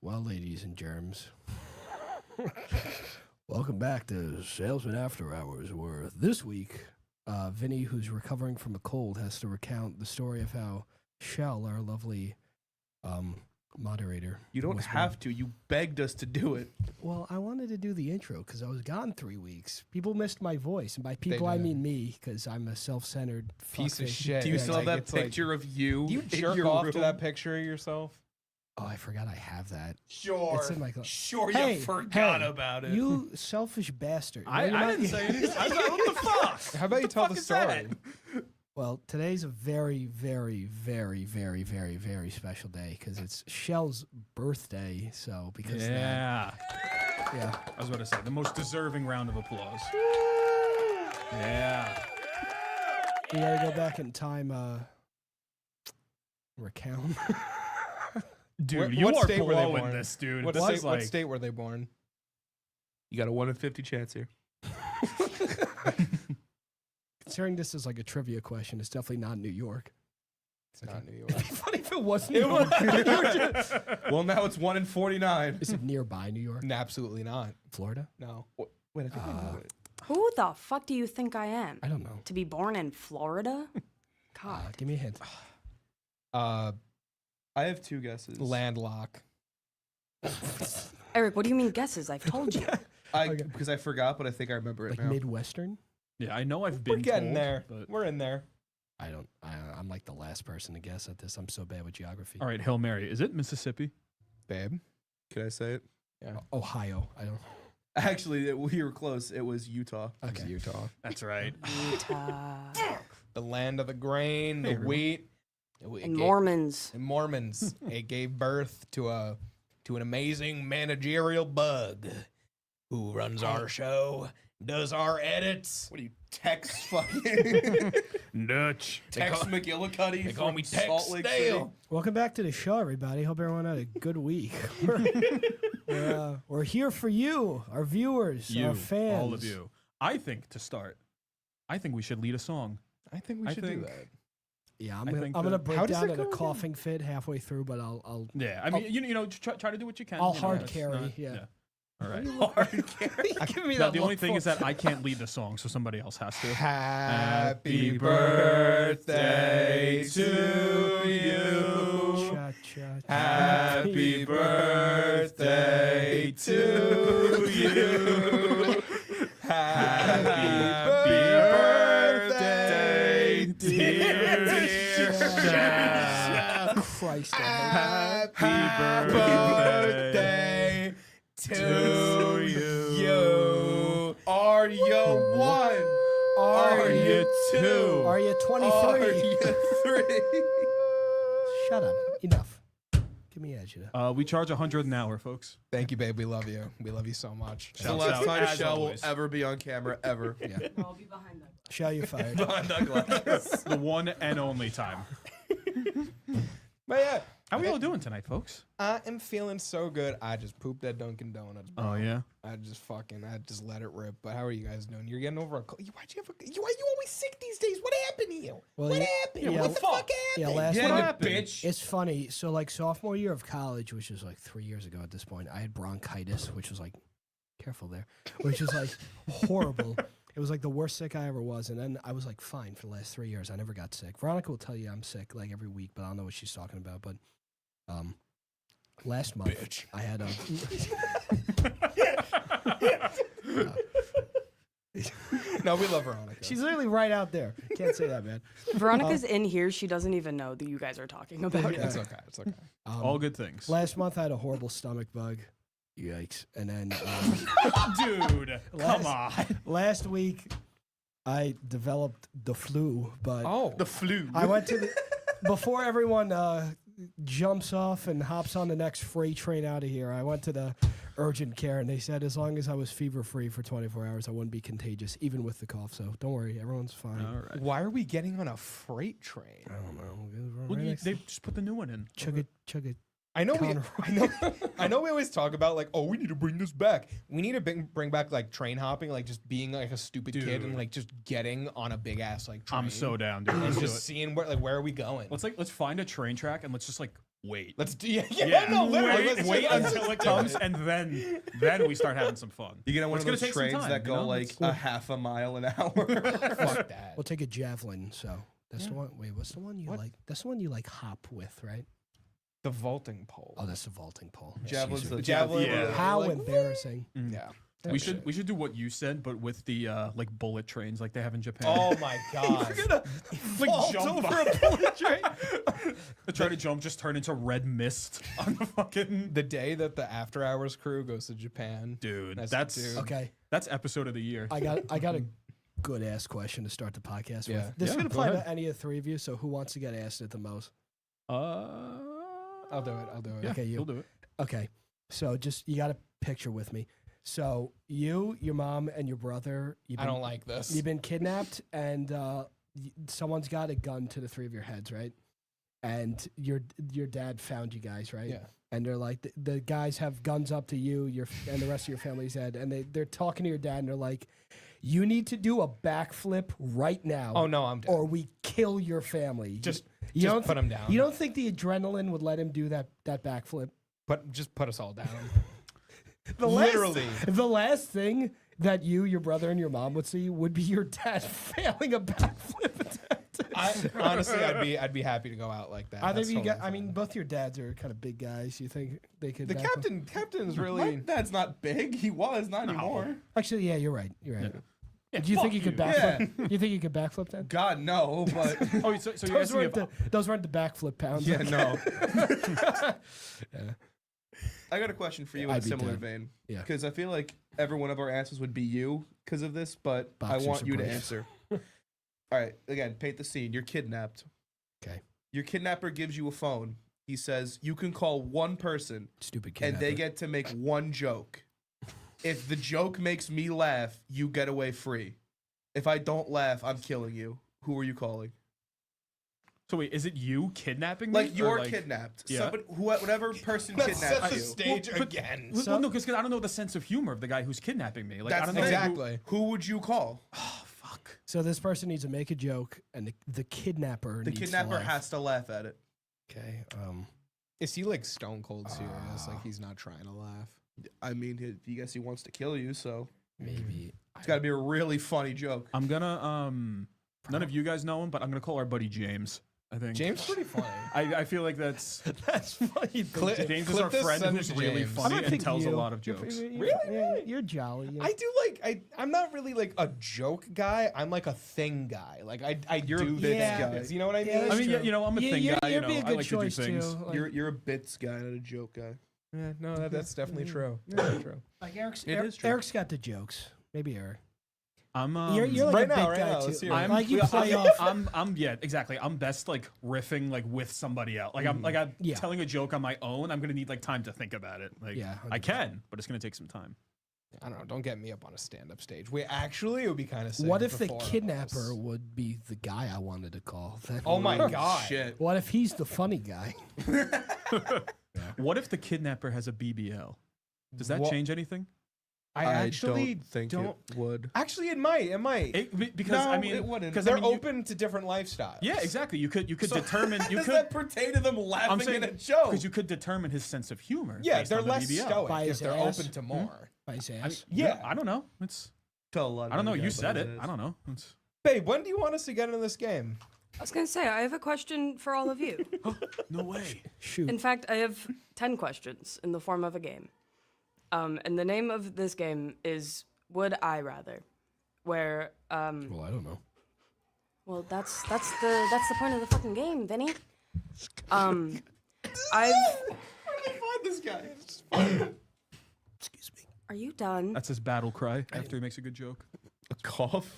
Well, ladies and germs, welcome back to Salesmen After Hours, where this week, Vinny, who's recovering from a cold, has to recount the story of how Shell, our lovely moderator... You don't have to. You begged us to do it. Well, I wanted to do the intro because I was gone 3 weeks. People missed my voice, and by people I mean me, because I'm a self-centered piece of shit. Do you still have that picture of you? Do you jerk off to that picture of yourself? Oh, I forgot I have that. Sure. It's in my sure, you forgot about it. You selfish bastard. I didn't say anything. I was like, what the fuck? How about you tell the story? Well, today's a very, very, very, very, very, very special day because it's Shell's birthday. So because yeah. Yeah. I was about to say, the most deserving round of applause. Yeah. We gotta go back in time, recount. Dude, you are blowing this, dude. What state were they born? You got a 1 in 50 chance here. Considering this is like a trivia question, it's definitely not New York. It's not New York. It'd be funny if it was New York. Well, now it's 1 in 49. Is it nearby New York? No, absolutely not. Florida? No. Wait, I think I know it. Who the fuck do you think I am? I don't know. To be born in Florida? God. Give me a hint. I have 2 guesses. Landlock. Eric, what do you mean guesses? I've told you. Because I forgot, but I think I remember it Like now. Midwestern? Yeah, I know I've been We're getting told, there. but... We're in there. I'm like the last person to guess at this. I'm so bad with geography. All right, Hail Mary. Is it Mississippi? Babe. Can I say it? Yeah. Ohio. I don't. Actually, we were close. It was Utah. It's Okay. Utah. That's right. Utah. The land of the grain, the wheat. And Mormons. And Mormons. It gave birth to an amazing managerial bug who runs our show, does our edits. What do you text fucking Dutch. Text McGillicuddy? They call me from Salt Lake City? Dale. Welcome back to the show, everybody. Hope everyone had a good week. We're here for you, our viewers, our fans. All of you. I think to start, I think we should lead a song. I think we should do that. Yeah, I'm I gonna, think I'm gonna that- break How does down it in a go again? coughing fit halfway through, but I'll Yeah, I mean, you know, try to do what you can. I'll you know, hard it's carry, not- yeah. All right. Hard carry. give me Now, that the only look thing for- is that I can't lead the song, so somebody else has to. Happy birthday to you. Cha, cha, cha. Happy birthday to you. Happy birthday, dear Shell. Christ. Happy birthday to you. Are you 1? Are you 2? Are you 23? Are you 3? Shut up. Enough. Give me edge. We charge $100 an hour, folks. Thank you, babe. We love you. We love you so much. It's the Shouts last out, time as Shell will always. ever be on camera, ever. Yeah. I'll be behind that. Shall you fired? Behind that glass. The one and only time. But yeah, How are we all doing tonight, folks? I am feeling so good. I just pooped at Dunkin' Donuts. Bro. Oh, yeah? I just let it rip. But how are you guys doing? You're getting over a cold. Why you always sick these days? What happened to you? Well, what yeah, happened? yeah, What the fuck Yeah, happened? last Yeah, one. you happened? bitch. It's funny. So, like, sophomore year of college, which was like 3 years ago at this point, I had bronchitis, which was like, careful there, which was like horrible. It was like the worst sick I ever was. And then I was like fine for the last 3 years. I never got sick. Veronica will tell you I'm sick like every week, but I don't know what she's talking about. But last month, I had a. No, we love Veronica. She's literally right out there. Can't say that, man. Veronica's in here. She doesn't even know that you guys are talking about It's it. okay. It's okay. All good things. Last month, I had a horrible stomach bug. Yikes. And then Dude, come on. last week, I developed the flu, but Oh, The flu. I went to the, before everyone jumps off and hops on the next freight train out of here, I went to the urgent care, and they said as long as I was fever-free for 24 hours, I wouldn't be contagious, even with the cough. So don't worry, everyone's fine. All right. why are we getting on a freight train? I don't know. Well, they just put the new one in. Chug it, chug it. I know Conroy. I know we always talk about like, oh, we need to bring this back. We need to bring back like train hopping, like just being like a stupid kid and Dude. like just getting on a big ass like train. I'm so down, dude. and Let's do just it. seeing where are we going? Let's find a train track and let's just like wait. Let's do no, literally. Wait, let's wait just- until it comes, and then we start having some fun. You get on one It's of gonna those take some trains time, that you go know? like It's- a half a mile an hour. Fuck that. We'll take a javelin. So that's the one. Wait, what's the one you like? That's the one you like hop with, right? The vaulting pole. Oh, that's the vaulting pole. Javelin's Excuse me. the javelin. Yeah. How like, embarrassing. Yeah. We should do what you said, but with the like bullet trains like they have in Japan. Oh my god. like jump over a bullet train. Try to jump, just turn into red mist on the fucking The day that the After Hours crew goes to Japan. dude. That's- That's Okay, that's episode of the year. I got a good ass question to start the podcast Yeah. with. This is Yeah, gonna go apply ahead. to any of the three of you. So who wants to get asked it the most? I'll do it. Yeah, Okay, you. you'll do it. Okay, so just you got to picture with me. So you, your mom, and your brother. I don't like this. You've been kidnapped, and someone's got a gun to the three of your heads, right? And your dad found you guys, right? Yeah. And they're like, the guys have guns up to you, and the rest of your family's dead. And they're talking to your dad, and they're like, you need to do a backflip right now. Oh no, I'm dead. Or we kill your family. Just you don't put him down. You don't think the adrenaline would let him do that backflip? just put us all down. Literally. The last thing that you, your brother, and your mom would see would be your dad failing a backflip attempt. Honestly, I'd be happy to go out like that. Either That's of you totally I mean, fine. both your dads are kind of big guys. You think they could the backflip? captain's My really. dad's not big. He was, not anymore. Actually, yeah, you're right. You're right. Yeah, Do you think fuck you could you. backflip? You think you could backflip that? God, no, but Oh, so you're Those asking me weren't, those weren't the backflip pounds. yeah, no. Yeah. I got a question for you in I'd a be similar dead. vein. Yeah. Because I feel like every one of our answers would be you because of this, but Boxers I want are you to brave. answer. All right, again, paint the scene. You're kidnapped. Okay. Your kidnapper gives you a phone. He says you can call one person Stupid kid. and they get to make one joke. If the joke makes me laugh, you get away free. If I don't laugh, I'm killing you. Who are you calling? So wait, is it you kidnapping me? Like or you're like- kidnapped. Yeah. Somebody, whatever person Let's set kidnaps the you. stage Well, but- again. Well, no, because I don't know the sense of humor of the guy who's kidnapping me. Like That's I don't the know thing. Exactly. Who would you call? Oh fuck. So this person needs to make a joke, and the kidnapper. The needs kidnapper to laugh. has to laugh at it. Okay. Is he like stone cold serious? Like he's not trying to laugh. I mean, he guess he wants to kill you, so Maybe. it's got to be a really funny joke. I'm gonna none of you guys know him, but I'm gonna call our buddy James. I think James pretty funny. I feel like that's That's funny. James is our this, friend send who's it to really James. I funny don't and think tells a you- lot of jokes. You're jolly. you know. I do like I'm not really like a joke guy. I'm like a thing guy. Like I You're do a bits things. guy. You know what I mean? Yeah, I that's mean, yeah, true. you know, I'm a thing guy. You You'd know, be a I good like to do choice things. too. Like, You're a bits guy, not a joke guy. Yeah, no, that's definitely true. That's true. like Eric's, It is true. Eric's got the jokes. Maybe Eric. I'm You're like right a now, big right guy now, too. let's hear I'm, Like you yeah, play I'm, off. I'm yeah, exactly. I'm best like riffing like with somebody else. Like I'm Yeah. telling a joke on my own. I'm gonna need like time to think about it. Like Yeah, I can, but it's gonna take some time. I don't know. Don't get me up on a stand-up stage. We actually it would be kind of sick. What if if the four of us- kidnapper would be the guy I wanted to call? Then Oh my Oh, god! Shit. What if he's the funny guy? What if the kidnapper has a BBL? Does that What- change anything? I actually don't think don't. it would. Actually, it might. It might. Because No, I mean, it wouldn't. because They're I mean, open to different lifestyles. Yeah, exactly. You could determine. How You does could that pertain to them I'm laughing saying at a joke? because you could determine his sense of humor. Yeah, based they're on the less BBL. stoic By if his they're ass. open to more. By his I mean, ass. Yeah. I don't know. It's Tell a lot I don't know. of You guys said what it. I don't know. It's, Babe, when do you want us to get into this game? I was gonna say I have a question for all of you. no way. Shoot. In fact, I have 10 questions in the form of a game. And the name of this game is Would I Rather, where Well, I don't know. well that's the point of the fucking game, Vinny. I've Find this guy. Excuse me. Are you done? That's his battle cry after he makes a good joke. A cough.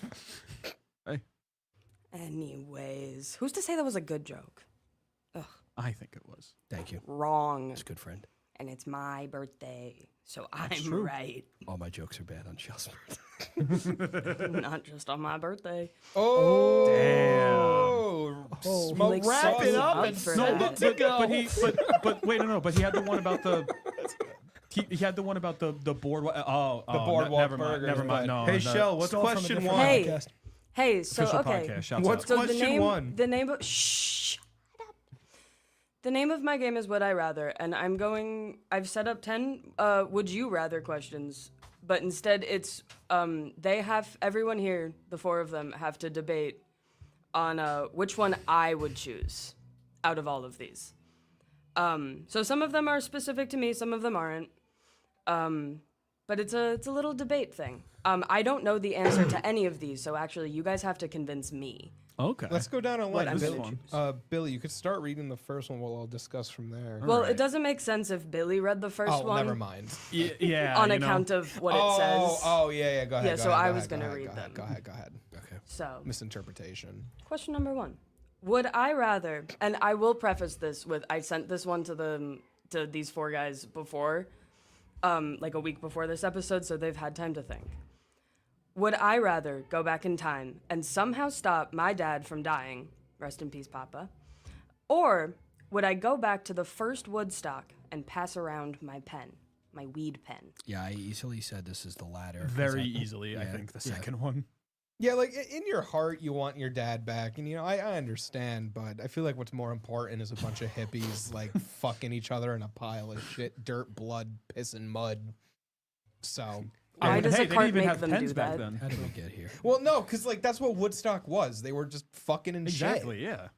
Anyways, who's to say that was a good joke? I think it was. Thank you. Wrong. That's a good friend. And it's my birthday, so That's I'm true. right. All my jokes are bad on Shell's birthday. Not just on my birthday. Oh, Oh, smoke like, wrap sauce it up up and for send that. it to go. But wait, no, but he had the one about the. He had the one about the boardwalk. boardwalk never mind. burgers, Never mind. No. Hey, no. Shell, what's Stole from a question different one? Hey. podcast. Hey, so Official okay. podcast. Shouts What's out. So Question the name, one. The name of The name of my game is Would I Rather, and I've set up 10 Would You Rather questions, but instead it's, everyone here, the 4 of them, have to debate on which one I would choose out of all of these. So some of them are specific to me, some of them aren't. But it's a little debate thing. I don't know the answer to any of these, so actually you guys have to convince me. Okay. Let's go down a line. I'm Billy, gonna Billy, you could start reading the first one. We'll all discuss from there. Well, right. it doesn't make sense if Billy read the first one. Never mind. Yeah. On account of what it says. Yeah. Go ahead. Yeah, go so ahead, I go was ahead, gonna go read ahead, them. Go ahead. Okay. So, Misinterpretation. question number 1. Would I rather, and I will preface this with, I sent this one to these 4 guys before, like a week before this episode, so they've had time to think. Would I rather go back in time and somehow stop my dad from dying, rest in peace, Papa, or would I go back to the first Woodstock and pass around my pen, my weed pen? Yeah, I easily said this is the latter. 'cause Very I- easily, I yeah, think, the yeah. second one. Yeah, like in your heart, you want your dad back, and I understand, but I feel like what's more important is a bunch of hippies like fucking each other in a pile of shit, dirt, blood, piss, and mud. So, Why does hey, a they cart didn't even make have them pens do back that? then. How did we get here? well, no, because like that's what Woodstock was. They were just fucking in Exactly, yeah.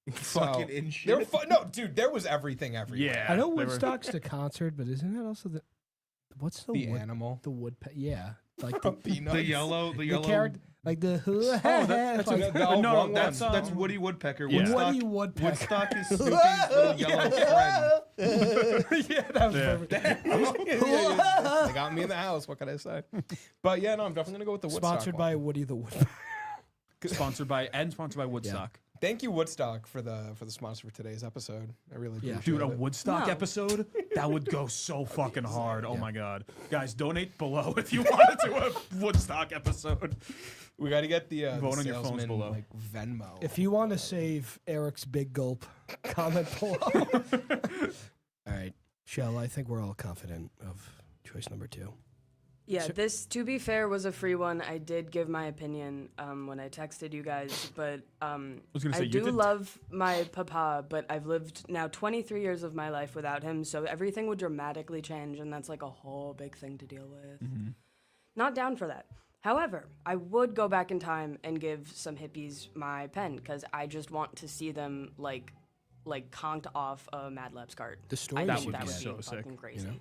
shit. Fucking So, in They shit. were no, dude. There was everything everywhere. Yeah. I know they were- Woodstock's the concert, but isn't that also what's the The wood? animal. The wood? Yeah, like the, Peanuts. The yellow. character, like the. That's like, a, No, wrong That's one. that's Woody Woodpecker. Yeah. Woodstock, Woody Woodpecker. Woodstock is Snoopy's little yellow friend. yeah, that was Yeah. perfect. They got me in the house. What can I say? But yeah, no, I'm definitely gonna go with the Woodstock. Sponsored one. by Woody the Woodpecker. sponsored by Woodstock. Thank you, Woodstock, for the sponsor for today's episode. I really Yeah. appreciate Dude, a it. Woodstock No. episode? That would go so fucking hard. Oh Yeah. my god. Guys, donate below if you want to do a Woodstock episode. We got to get the Vote on your phones Salesmen, below. like Venmo. If you want to save Eric's big gulp, comment below. All right, Shell. I think we're all confident of choice number 2. Yeah, So- this, to be fair, was a free one. I did give my opinion when I texted you guys, but was gonna say, I you do did- love my papa, but I've lived now 23 years of my life without him, so everything would dramatically change, and that's like a whole big thing to deal with. Mm-hmm. Not down for that. However, I would go back in time and give some hippies my pen, because I just want to see them, like conked off a Mad Labs cart. The story I That think would that be would so be sick, fucking crazy. know?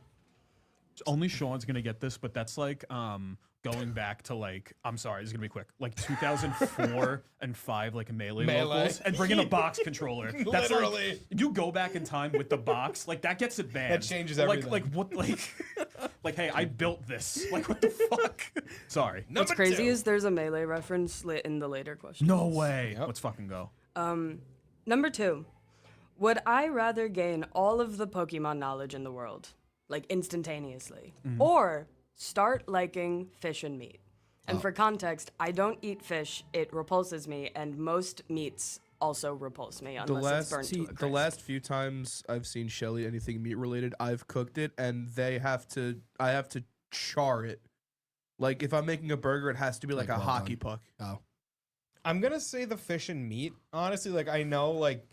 Only Sean's gonna get this, but that's like going back to like, I'm sorry, this is gonna be quick, like 2004 and 5, like Melee locals, and bring in a box controller. That's Literally. like, you go back in time with the box, like that gets it banned. That changes Like everything. what like hey, I built this. Like what the fuck? Sorry. What's crazy is there's a Melee reference in the later question. No way. Yep. Let's fucking go. Number 2, would I rather gain all of the Pokemon knowledge in the world, like instantaneously, or start liking fish and meat? And for context, I don't eat fish; it repulses me, and most meats also repulse me unless it's burnt to a The crisp. last few times I've seen Shelly anything meat related, I've cooked it and I have to char it. Like if I'm making a burger, it has to be like Like a well hockey done. puck. Oh, I'm gonna say the fish and meat. Honestly, like I know, like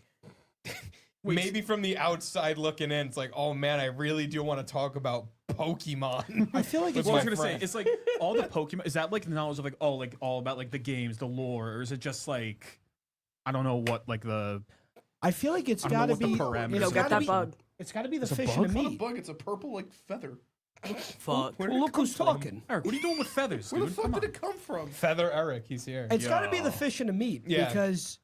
maybe from the outside looking in, it's like, oh man, I really do want to talk about Pokemon. I feel like With it's Well, I was my gonna say, friend. it's like all the Pokemon. Is that like the knowledge of like all about like the games, the lore, or is it just like I don't know what like the I feel like it's I don't know got to what the be. parameters It's of Go gotta get that be. bug. It's got to be the It's a fish bug? and It's the not a meat. bug, it's a purple like feather. Fuck. Where did Well, it look come who's from? talking. Eric? What are you doing with feathers, Where the dude? fuck Come did on. it come from? Feather Eric, he's here. It's got to be the Yo. fish and the meat Yeah. because,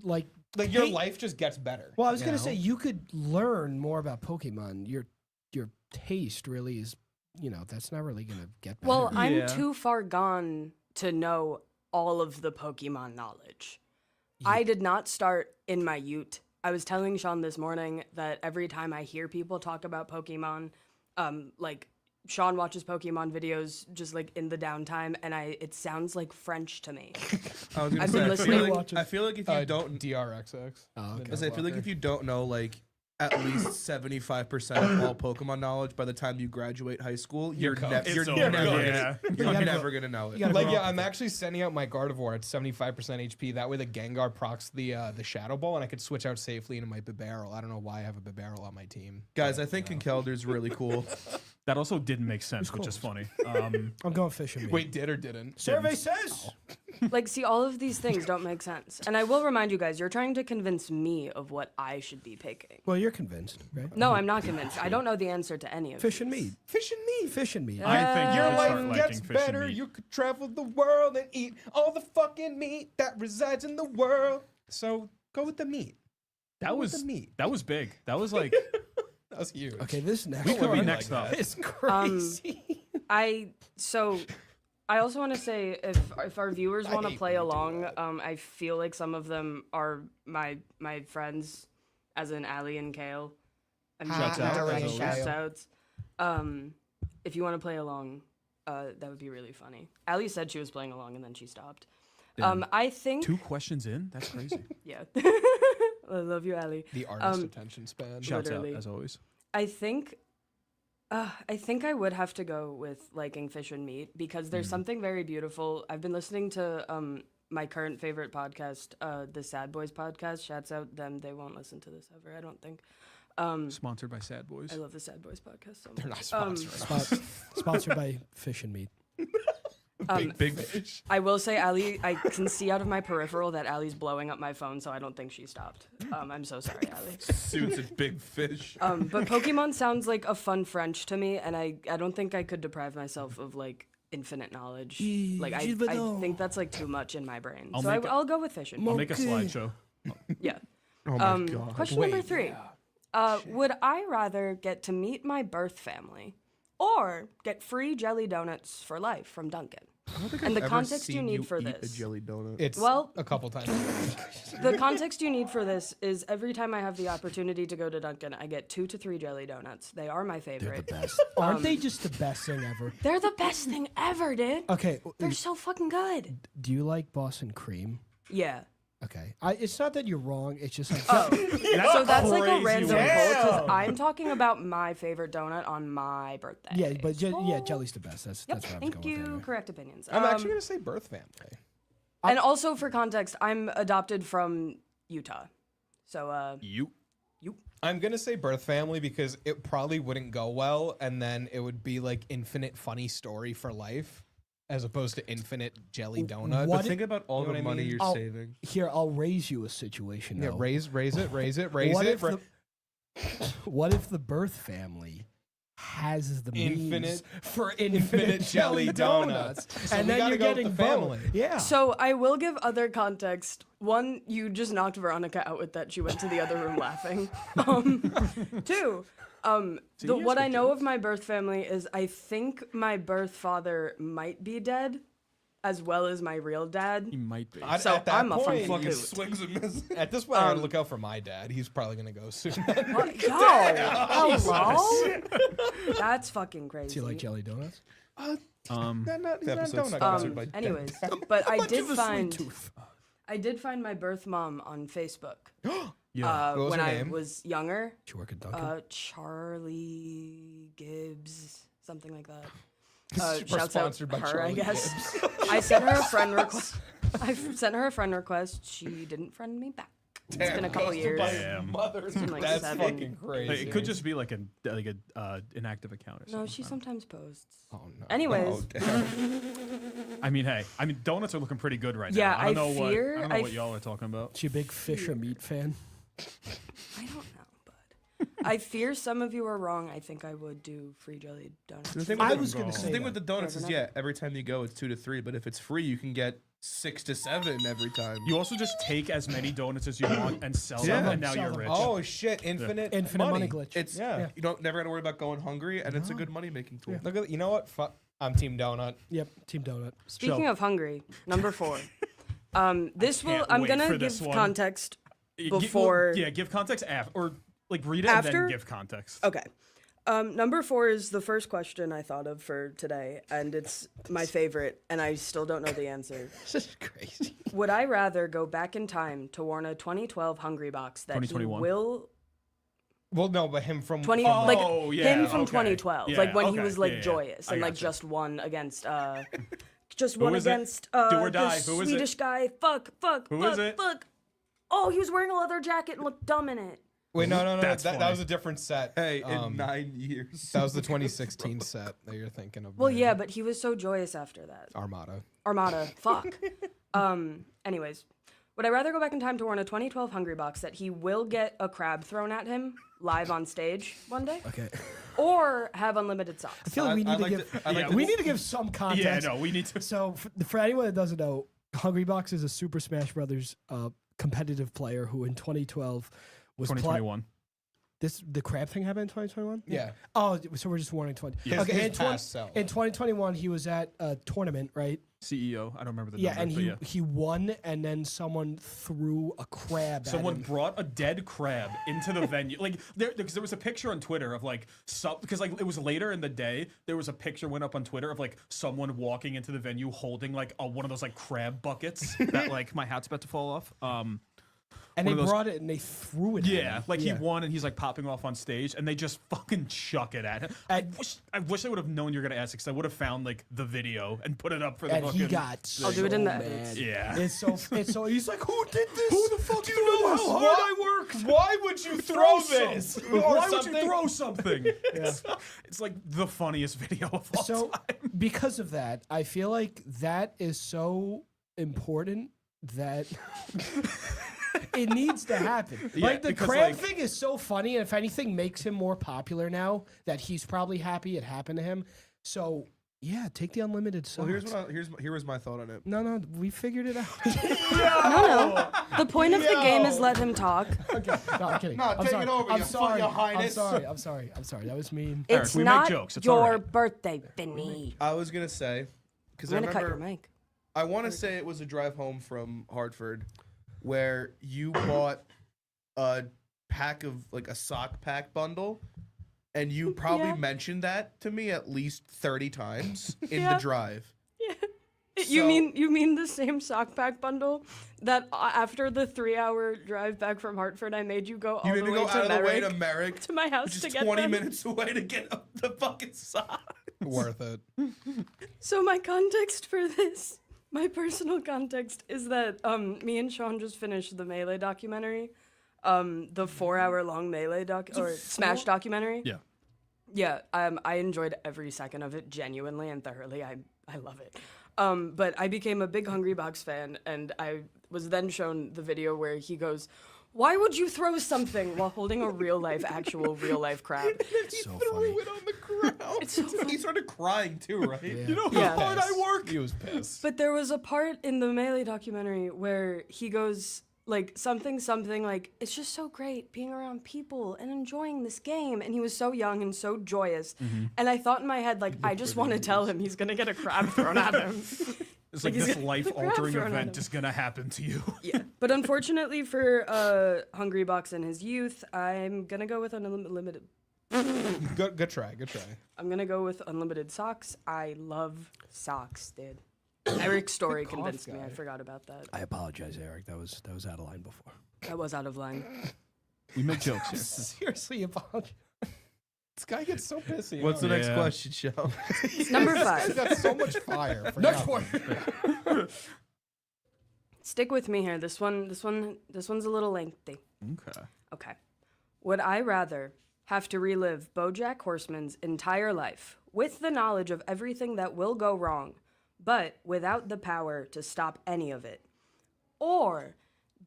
like, Like your hey- life just gets better. Well, I was you gonna know? say you could learn more about Pokemon. Your taste really is, that's not really gonna get better. Well, I'm Yeah. too far gone to know all of the Pokemon knowledge. I did not start in my ute. I was telling Sean this morning that every time I hear people talk about Pokemon, like Sean watches Pokemon videos just like in the downtime, and it sounds like French to me. I was gonna I've say, been listening- I feel like if you don't DRXX. Oh, okay. I feel like if you don't know like at least 75% of all Pokemon knowledge by the time you graduate high school, you're cooked. never It's over. Yeah. never gonna know it. gotta Like, grow yeah, up I'm with it. actually sending out my Gardevoir at 75% HP. That way the Gengar procs the Shadow Ball, and I could switch out safely into my Bibarel. I don't know why I have a Bibarel on my team. Guys, I think Conkeldur's really cool. That also didn't make sense, which is funny. I'm going fishing meat. Wait, did or didn't? Survey says. Like, see, all of these things don't make sense. And I will remind you guys, you're trying to convince me of what I should be picking. Well, you're convinced, right? No, I'm not convinced. I don't know the answer to any of Fish and these. meat. Fish and meat. Fish and meat. I think you Your should start life liking gets fish and better. meat. You could travel the world and eat all the fucking meat that resides in the world. So go with the meat. That with was the meat. that was big. That was like That was huge. Okay, this next we could be one next up. is crazy. I also want to say if our viewers want to hate play when you do along, I feel like some of them are my friends, as in Allie and Kale. Shouts out, as always. Shouts outs. If you want to play along, that would be really funny. Allie said she was playing along and then she stopped. Damn. I think 2 questions in? That's crazy. yeah. I love you, Allie. The artist attention span. Shouts Literally. out as always. I think I would have to go with liking fish and meat because there's something very beautiful. I've been listening to my current favorite podcast, the Sad Boys podcast. Shouts out them. They won't listen to this ever, I don't think. Sponsored by Sad Boys. I love the Sad Boys podcast so much. They're not sponsored. Sponsored by Fish and Meat. Big fish. I will say, Allie, I can see out of my peripheral that Allie's blowing up my phone, so I don't think she stopped. I'm so sorry, Allie. Suits a big fish. But Pokemon sounds like a fun French to me, and I don't think I could deprive myself of like infinite knowledge. Like I think that's like too much in my brain. I'll So make I'll go with fish and I'll meat. make a slideshow. Yeah. Oh my god. Question number 3. Would I rather get to meet my birth family or get free jelly donuts for life from Dunkin'? And the context you need for eat this. a jelly donut. It's Well- a couple times. The context you need for this is every time I have the opportunity to go to Dunkin', I get 2 to 3 jelly donuts. They are my favorite. Best. Aren't they just the best thing ever? They're the best thing ever, dude. Okay, They're so fucking good. do you like Boston cream? Yeah. Okay, it's not that you're wrong. It's just like So that's like a crazy random one. poll because I'm talking about my favorite donut on my birthday. yeah, but So- jelly's the best. That's Yep, where I was thank going you. with anyway. Correct opinions. I'm actually going to say birth family. And also for context, I'm adopted from Utah. So You. I'm going to say birth family because it probably wouldn't go well, and then it would be like infinite funny story for life as opposed to infinite jelly donut. What But think about all You know the what I money mean? you're I'll- saving. Here, I'll raise you a situation. Yeah, though. raise it. What if what if the birth family has the Infinite- means for infinite jelly donuts? So and we then gotta you're go with getting the family. both. Yeah. So I will give other context. One, you just knocked Veronica out with that. She went to the other room laughing. 2, what I know of my birth family is I think my birth father might be dead, as well as my real dad. He might be. So at that I'm a point, fucking Fucking hoot. swings and misses. At this point, I gotta look out for my dad. He's probably gonna go soon. What? Yo, hello? That's fucking crazy. Do you like jelly donuts? He's not a episode's donut sponsored guy. by Anyways, but I did Give a sweet find tooth. my birth mom on Facebook Yeah. What was when her I name? was younger. Did you work at Dunkin'? Charlie Gibbs, something like that. We're Shouts out sponsored by her, Charlie I guess. I sent her a friend request. I sent her a friend request. She didn't friend me back. It's been a couple years. Damn. Mother's been like That's 7. fucking crazy. Like, it could just be like an inactive account or something. No, she sometimes posts. Oh, no. Anyways, I mean, hey, donuts are looking pretty good right Yeah, now. I don't know fear- what I what y'all are talking about. She a big fish or meat fan? I don't know, bud. I fear some of you are wrong. I think I would do free jelly donuts. The thing I with was the, gonna the say thing that. with the donuts is, Never yeah, every time you go, it's 2 to 3. But if it's free, you can get 6 to 7 every time. You also just take as many donuts as you want and sell Yeah. them, and now Sell you're them. rich. Oh shit! Infinite, Infinite money glitch. It's Yeah. you don't never got to worry about going hungry, and it's a good money making tool. Look at you know what? I'm Team Donut. Yep, Team Donut. Speaking of hungry, number 4. This will. can't I'm wait gonna for give this one. context Well, before. give context after, or like read it and After? then give context. Okay. Number 4 is the first question I thought of for today, and it's my favorite, and I still don't know the answer. This is crazy. Would I rather go back in time to warn a 2012 Hungry Box that he 2021. will... Well, no, but him from 20 from- like Oh, yeah, him from okay. 2012, Yeah, like when he okay, was like yeah, yeah. joyous I and like gotcha. just won against just Who won is it? against Do or die. the Who is it? Swedish guy. Fuck. Who fuck, is it? Fuck. Oh, he was wearing a leather jacket and looked dumb in it. Wait, no. That's That funny. was a different set. Hey, in 9 years. That was the 2016 set that you're thinking of. Well, man. yeah, but he was so joyous after that. Armada. Armada. Fuck. Anyways, would I rather go back in time to warn a 2012 Hungry Box that he will get a crab thrown at him live on stage one day, Okay. or have unlimited socks? I feel like we need to like give. I like Yeah, We need to give some Yeah, context. no, we need to. So for anyone that doesn't know, Hungry Box is a Super Smash Brothers competitive player who in 2012 was 2021. the crab thing happened in 2021. Yeah. Oh, so we're just warning 20. His- Okay, his in, past self. in 2021 he was at a tournament, right? CEO. I don't remember the Yeah, number, and but he yeah. he won, and then someone threw a crab. Someone at him. brought a dead crab into the venue. Like because there was a picture on Twitter of like because like it was later in the day. There was a picture went up on Twitter of like someone walking into the venue holding like one of those like crab buckets that like my hat's about to fall off. And they one of those- brought it and they threw it. at Yeah, him. like Yeah. he won and he's like popping off on stage and they just fucking chuck it at him. I wish I would have known you were gonna ask because I would have found like the video and put it up for the And fucking. he got. So I'll do it in the mad. edits. Yeah. It's so. He's like, who did this? Who the fuck do you know how hard I worked? Why would you throw this? Why would you something? throw something? It's like the funniest video of all So time. because of that, I feel like that is so important that it needs to happen. Yeah, Like the because, crab like- thing is so funny, and if anything makes him more popular now, that he's probably happy it happened to him. So yeah, take the unlimited socks. Well, here was my thought on it. No, we figured it out. No. The point of the game is let him talk. Okay, no, I'm kidding. No, I'm take sorry. it over, I'm you sorry. your highness. I'm sorry. That was mean. Eric, It's we make not jokes, it's your alright. birthday, Vinny. I was gonna say because I I'm gonna cut your remember mic. I want to say it was a drive home from Hartford where you bought a pack of like a sock pack bundle. And you probably Yeah. mentioned that to me at least 30 times in Yeah. the drive. You So- mean the same sock pack bundle that after the 3-hour drive back from Hartford, I made you go all You the made me way go to out of the way Merrick to Merrick, to my house which to is get 20 them. minutes away to get the fucking sock. Worth it. So my context for this, my personal context is that me and Sean just finished the Melee documentary, the 4-hour long Melee Smash documentary. Yeah. Yeah, I enjoyed every second of it genuinely and thoroughly. I love it. But I became a big Hungry Box fan, and I was then shown the video where he goes, "Why would you throw something while holding a actual real life crab?" So Threw funny. it on the ground. It's so He started crying too, right? You know Yeah. how hard I work. He was pissed. But there was a part in the Melee documentary where he goes like something like, "It's just so great being around people and enjoying this game," and he was so young and so joyous, and I thought in my head like, I just want to tell him he's gonna get a crab thrown at him. It's like he's this got the life-altering crab thrown at event him. is gonna happen to you. Yeah, but unfortunately for Hungry Box in his youth, I'm gonna go with unlimited. Good try. I'm gonna go with unlimited socks. I love socks, dude. Eric's story cough convinced me. guy. I forgot about that. I apologize, Eric. That was out of line before. I was out of line. We make jokes here. Seriously, apologize. This guy gets so pissy. What's the next Yeah. question, Shell? Number He's 5. got so much fire. For Next nothing. one. Stick with me here. This one's a little lengthy. Okay. Okay. Would I rather have to relive BoJack Horseman's entire life with the knowledge of everything that will go wrong, but without the power to stop any of it, or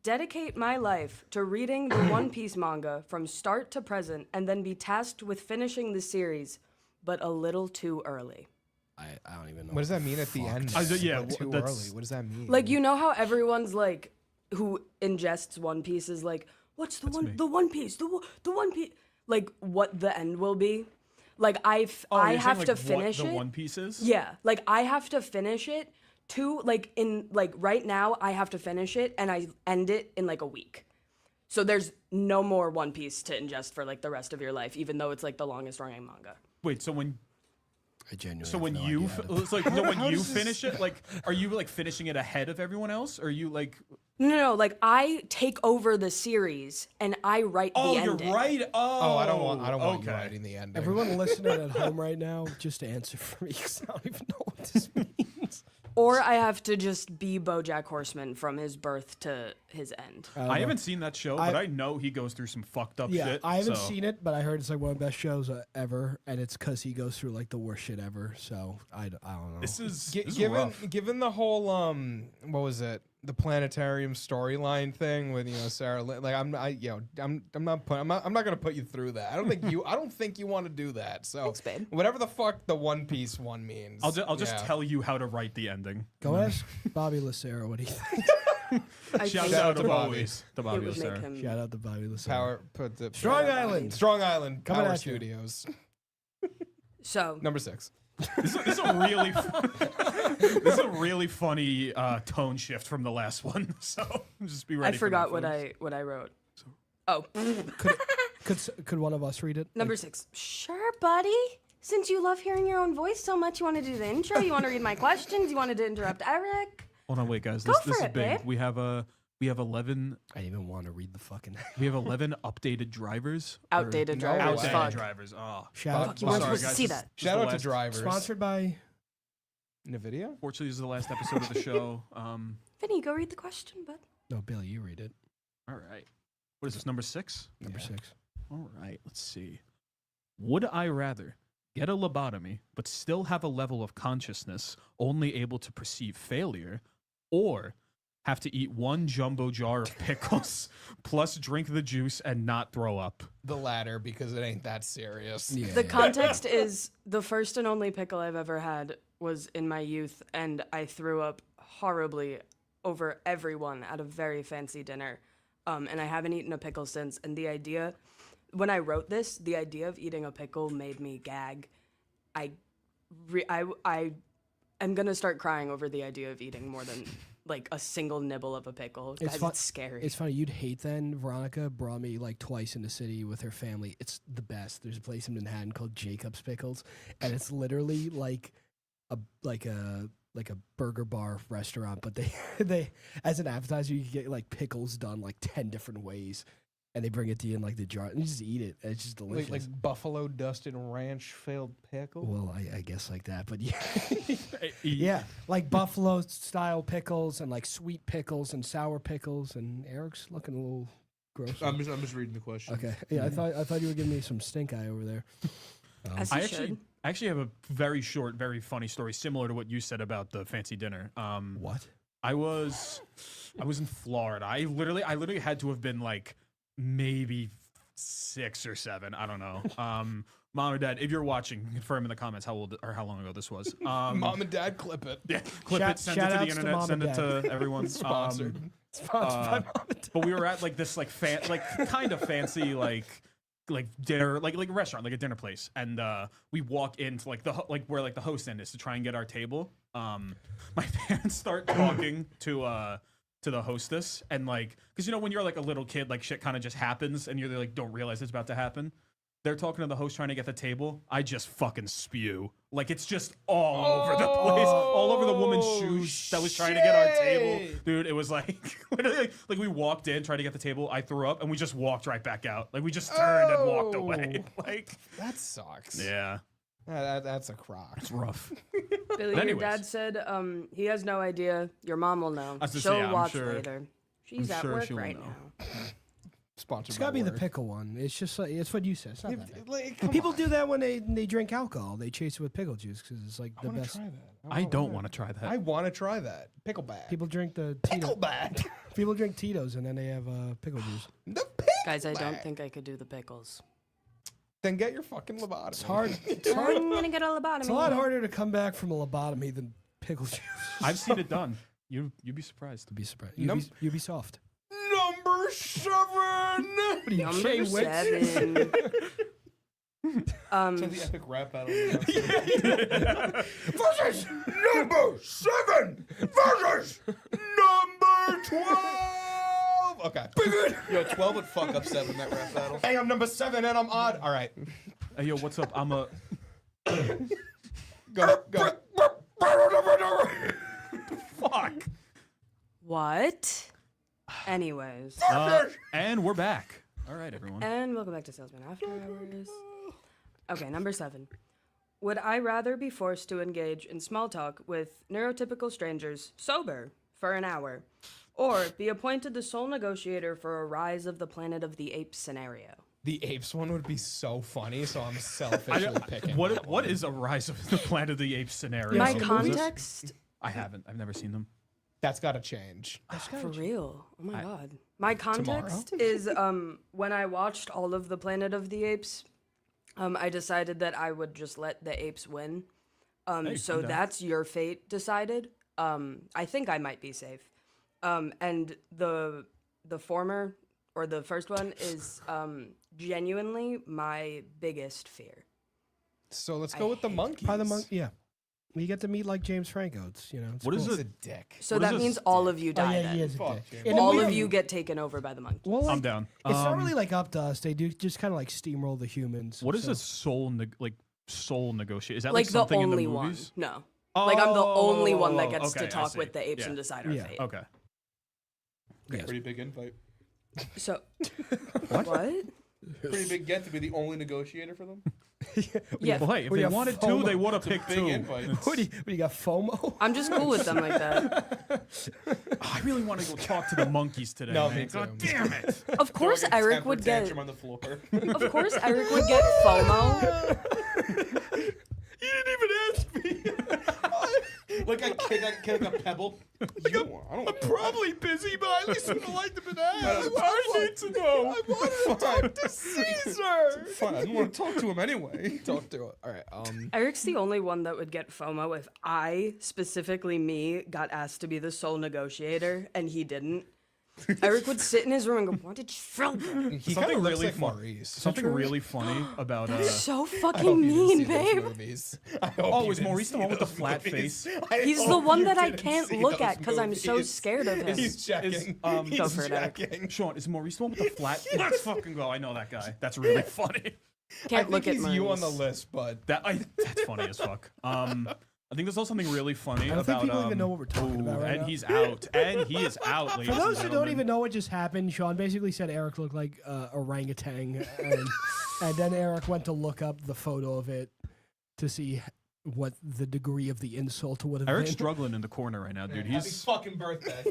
dedicate my life to reading the One Piece manga from start to present and then be tasked with finishing the series, but a little too early? I don't even know. What does that mean at the end? Yeah, Like, too that's- early. What does that mean? Like, you know how everyone's like, who ingests One Piece is like, what's the me. One Piece, the One Piece, like what the end will be. Like I You're saying, have like, to what finish the it. One Pieces. Yeah, like I have to finish it to like in like right now I have to finish it and I end it in like a week. So there's no more One Piece to ingest for like the rest of your life, even though it's like the longest running manga. Wait. So when I genuinely. So have when no you idea how to- it's like so when how you does this- finish it, like, are you like finishing it ahead of everyone else, or are you like No, like I take over the series and I write the ending. You're right. Oh, I don't want you okay. writing the ending. Everyone listening at home right now, just answer for me because I don't even know what this means. Or I have to just be BoJack Horseman from his birth to his end. I haven't seen that show, but I know he goes through some fucked up Yeah, shit. I haven't so- seen it, but I heard it's like one of the best shows ever, and it's because he goes through like the worst shit ever. So I don't know. This is Given the whole what was it, the planetarium storyline thing with Sarah Lynn, like I'm not gonna put you through that. I don't think you want to do that. So Thanks, babe. whatever the fuck the One Piece one means, I'll just tell you how to write the ending. Go ask Bobby Lucero what he thinks. I Shout think out to to Bobby. always the it Bobby would make Lucero. him. Shout out to Bobby Lucero. Power put the Strong Island. Strong Island Coming Power at you. Studios So number 6. This is a really this is a really funny tone shift from the last one. So just be ready. I forgot for that, what I wrote. Oh, Could one of us read it? number 6. Sure, buddy. Since you love hearing your own voice so much, you want to do the intro? You want to read my questions? You wanted to interrupt Eric? Hold on, wait, guys. Go This for is it, big. babe. We have 11. I didn't even want to read the fucking. We have 11 updated drivers. Outdated No, drivers. Outdated Fuck. drivers. Oh, Shout Fuck, you weren't Sorry, supposed to guys. see This- that. this is Shout the out to last- drivers. sponsored by. Nvidia. Fortunately, this is the last episode of the show. Vinny, go read the question, bud. No, Billy, you read it. All right. What is this, number 6? Number 6. All right, let's see. Would I rather get a lobotomy but still have a level of consciousness only able to perceive failure, or have to eat one jumbo jar of pickles plus drink the juice and not throw up? The latter, because it ain't that serious. Yeah. The context is the first and only pickle I've ever had was in my youth, and I threw up horribly over everyone at a very fancy dinner. And I haven't eaten a pickle since. And the idea, when I wrote this, the idea of eating a pickle made me gag. I am gonna start crying over the idea of eating more than like a single nibble of a pickle. Guys, fun- it's scary. It's funny. You'd hate then. Veronica brought me like twice in the city with her family. It's the best. There's a place in Manhattan called Jacob's Pickles, and it's literally like a burger bar restaurant. But they as an appetizer you can get like pickles done like 10 different ways, and they bring it to you in like the jar and you just eat it. And it's just delicious. Like buffalo dusted ranch failed pickle. Well, I guess like that, but yeah, Eat- yeah, like buffalo style pickles and like sweet pickles and sour pickles. And Eric's looking a little gross. I'm just reading the question. Okay, yeah, I thought you were giving me some stink eye over there. As I you actually, should. I actually have a very short, very funny story similar to what you said about the fancy dinner. What? I was in Florida. I literally had to have been like maybe 6 or 7. I don't know. Mom or dad, if you're watching, confirm in the comments how old or how long ago this was. Mom and dad clip it. Yeah, clip Shout- it, send it to the shout-outs to internet, Mom send and it Dad. to everyone. Sponsored. Sponsored by Mom and Dad. But we were at like this like kind of fancy like dinner like a restaurant, like a dinner place, and we walk into like where like the host end is to try and get our table. My parents start talking to the hostess, and like, because when you're like a little kid, like shit kind of just happens and you're like don't realize it's about to happen. They're talking to the host trying to get the table. I just fucking spew. Like it's just all over the place, all over the woman's shoes that was trying to get our table. Dude, it was like literally like we walked in, tried to get the table, I threw up, and we just walked right back out. Like we just turned and walked away. Like That sucks. yeah, That's a crock. it's rough. Billy, your anyways. dad said he has no idea. Your mom will know. was gonna She'll say, I'm watch sure- later. She's I'm at sure work she will right know. now. Sponsored It's by gotta be the Word. pickle one. It's just like it's what you said. It's not that bad. Like, come People on. do that when they drink alcohol. They chase it with pickle juice because it's like I the want to best. try that. I don't want to try that. I want to try that. Pickleback. People drink the Tito. Pickleback. People drink Tito's and then they have pickle juice. The Guys, I don't pickleback. think I could do the pickles. Then get your fucking lobotomy. It's hard. It's hard. I'm gonna get a lobotomy. It's a lot harder to come back from a lobotomy than pickle juice. I've seen it done. You'd be surprised. Be surprised. Num- You'd be soft. Number 7. What are you, Number Jay Wicks? 7. The epic rap battle. Versus number 7 versus number 12. Okay. Yo, 12 would fuck up 7 that rap battle. Hey, I'm number 7 and I'm odd. All right. Hey, yo, what's up? I'm a. Go. Fuck. What? Anyways, And we're back. All right, everyone. and welcome back to Salesmen After Hours. Okay, number 7. Would I rather be forced to engage in small talk with neurotypical strangers sober for an hour, or be appointed the sole negotiator for a Rise of the Planet of the Apes scenario? The apes one would be so funny, so I'm selfishly picking. that What one. is a Rise of the Planet of the Apes scenario? My seen the movies? context, I haven't. I've never seen them. That's got to change. for real. Oh my god. My context is when I watched all of the Planet of the Apes, I decided that I would just let the apes win. Hey, So I'm down. that's your fate decided. I think I might be safe. And the former or the first one is genuinely my biggest fear. So let's go with the monkeys. Probably the monk. Yeah, you get to meet like James Franco. It's, you know. It's What is cool. He's it? a dick. So What is that this? means all of you Oh die yeah, then. he is a Fuck, dick. James. In the All of movie- you get taken over by the monkey. Well, like, I'm down. It's not really like up to us. They do just kind of like steamroll the humans. What is so- a soul negotiate? Is that like like the something in only the one. movies? No. Like I'm the only one that gets okay, to I talk see. with the apes Yeah. and decide our Yeah. fate. Okay. Pretty big invite. So what? Pretty big get to be the only negotiator for them. Yeah. Well, hey, if We they have wanted to, FOMO. they would have picked Big 2. invite. What do you got? FOMO? I'm just cool with them like that. I really want to go talk to the monkeys today. No, man. me too. God damn it. Of course, Throw, like, a Eric temper would get. tantrum on the floor. Of course, Eric would get FOMO. You didn't even ask me. Like I kick a pebble. I don't Probably busy, but I listen to like the banana. I need to know. I want to talk to Caesar. Fine, I didn't want to talk to him anyway. Talk to it. All right. Eric's the only one that would get FOMO if I, specifically me, got asked to be the sole negotiator and he didn't. Eric would sit in his room and go, "What did you feel?" He Something kind of looks really like fun- Maurice. Something really funny about So I hope fucking you didn't mean, see those babe. movies. I hope Oh, you is didn't Maurice the see one with the those flat movies. face? I He's the hope one you that I didn't can't see look those at because I'm so movies. scared of him. He's checking. is, Go He's for it, Eric. checking. Sean, is Maurice the one with the flat? Let's fucking go. I know that guy. That's really funny. I Can't think look at he's you on the Maurice. list, but That's funny as fuck. I think there's also something really funny I don't think about. people even know what we're talking about right and now. he's out. And he is out, ladies For and those who don't gentlemen. even know what just happened, Sean basically said Eric looked like orangutan, and then Eric went to look up the photo of it to see what the degree of the insult would have Eric's been. struggling in the corner right now, dude. Happy He's fucking birthday.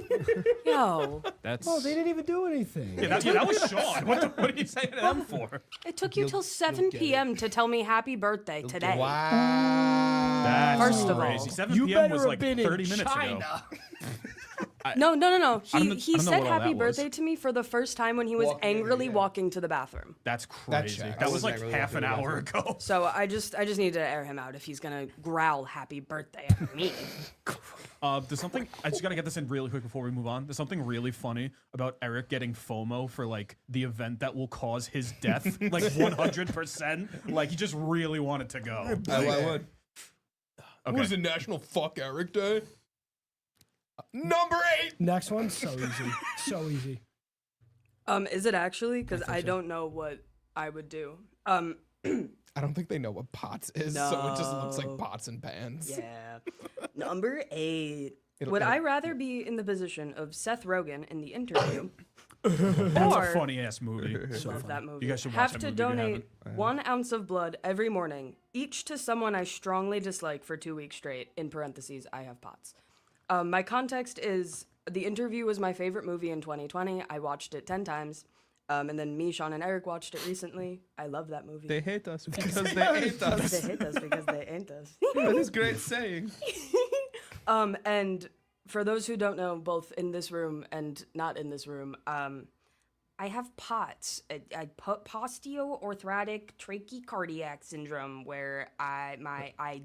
Yo, that's. Oh, they didn't even do anything. Yeah, that was Sean. What are you saying to them for? it took you till 7 you'll get it. p.m. to tell me happy birthday today. wow. That's First of all, crazy. 7 You p.m. better was have like been 30 in minutes China. ago. No. I don't He know said what all happy that birthday was. to me for the first time when he was Walking in, angrily yeah. walking to the bathroom. That's crazy. checks. That I was wasn't like really half an walking to the hour ago. So I just need to air him out if he's gonna growl happy birthday at me. There's something I just gotta get this in really quick before we move on. There's something really funny about Eric getting FOMO for like the event that will cause his death, like 100%. Like he just really wanted to go. I would. Okay. What is it, National Fuck Eric Day? Number 8. Next one, so easy, so easy. Is it actually? Because I so. don't know what I would do. I don't think they know what pots is, so it just looks like No. pots and pans. Yeah. Number 8. It'll- Would it'll- I rather be in the position of Seth Rogen in the interview? That's or a funny ass movie. love that movie. You guys should watch have that to movie if you donate 1 ounce of blood every morning, each to someone I strongly dislike for 2 weeks straight. In parentheses, I have POTS. My context is the interview was my favorite movie in 2020. I watched it 10 times. And then me, Sean, and Eric watched it recently. I love that movie. They hate us because they hate They us. hate us because they ain't us. That is great saying. And for those who don't know, both in this room and not in this room, I have POTS. I put osteoarthritic trachecardiac syndrome, where I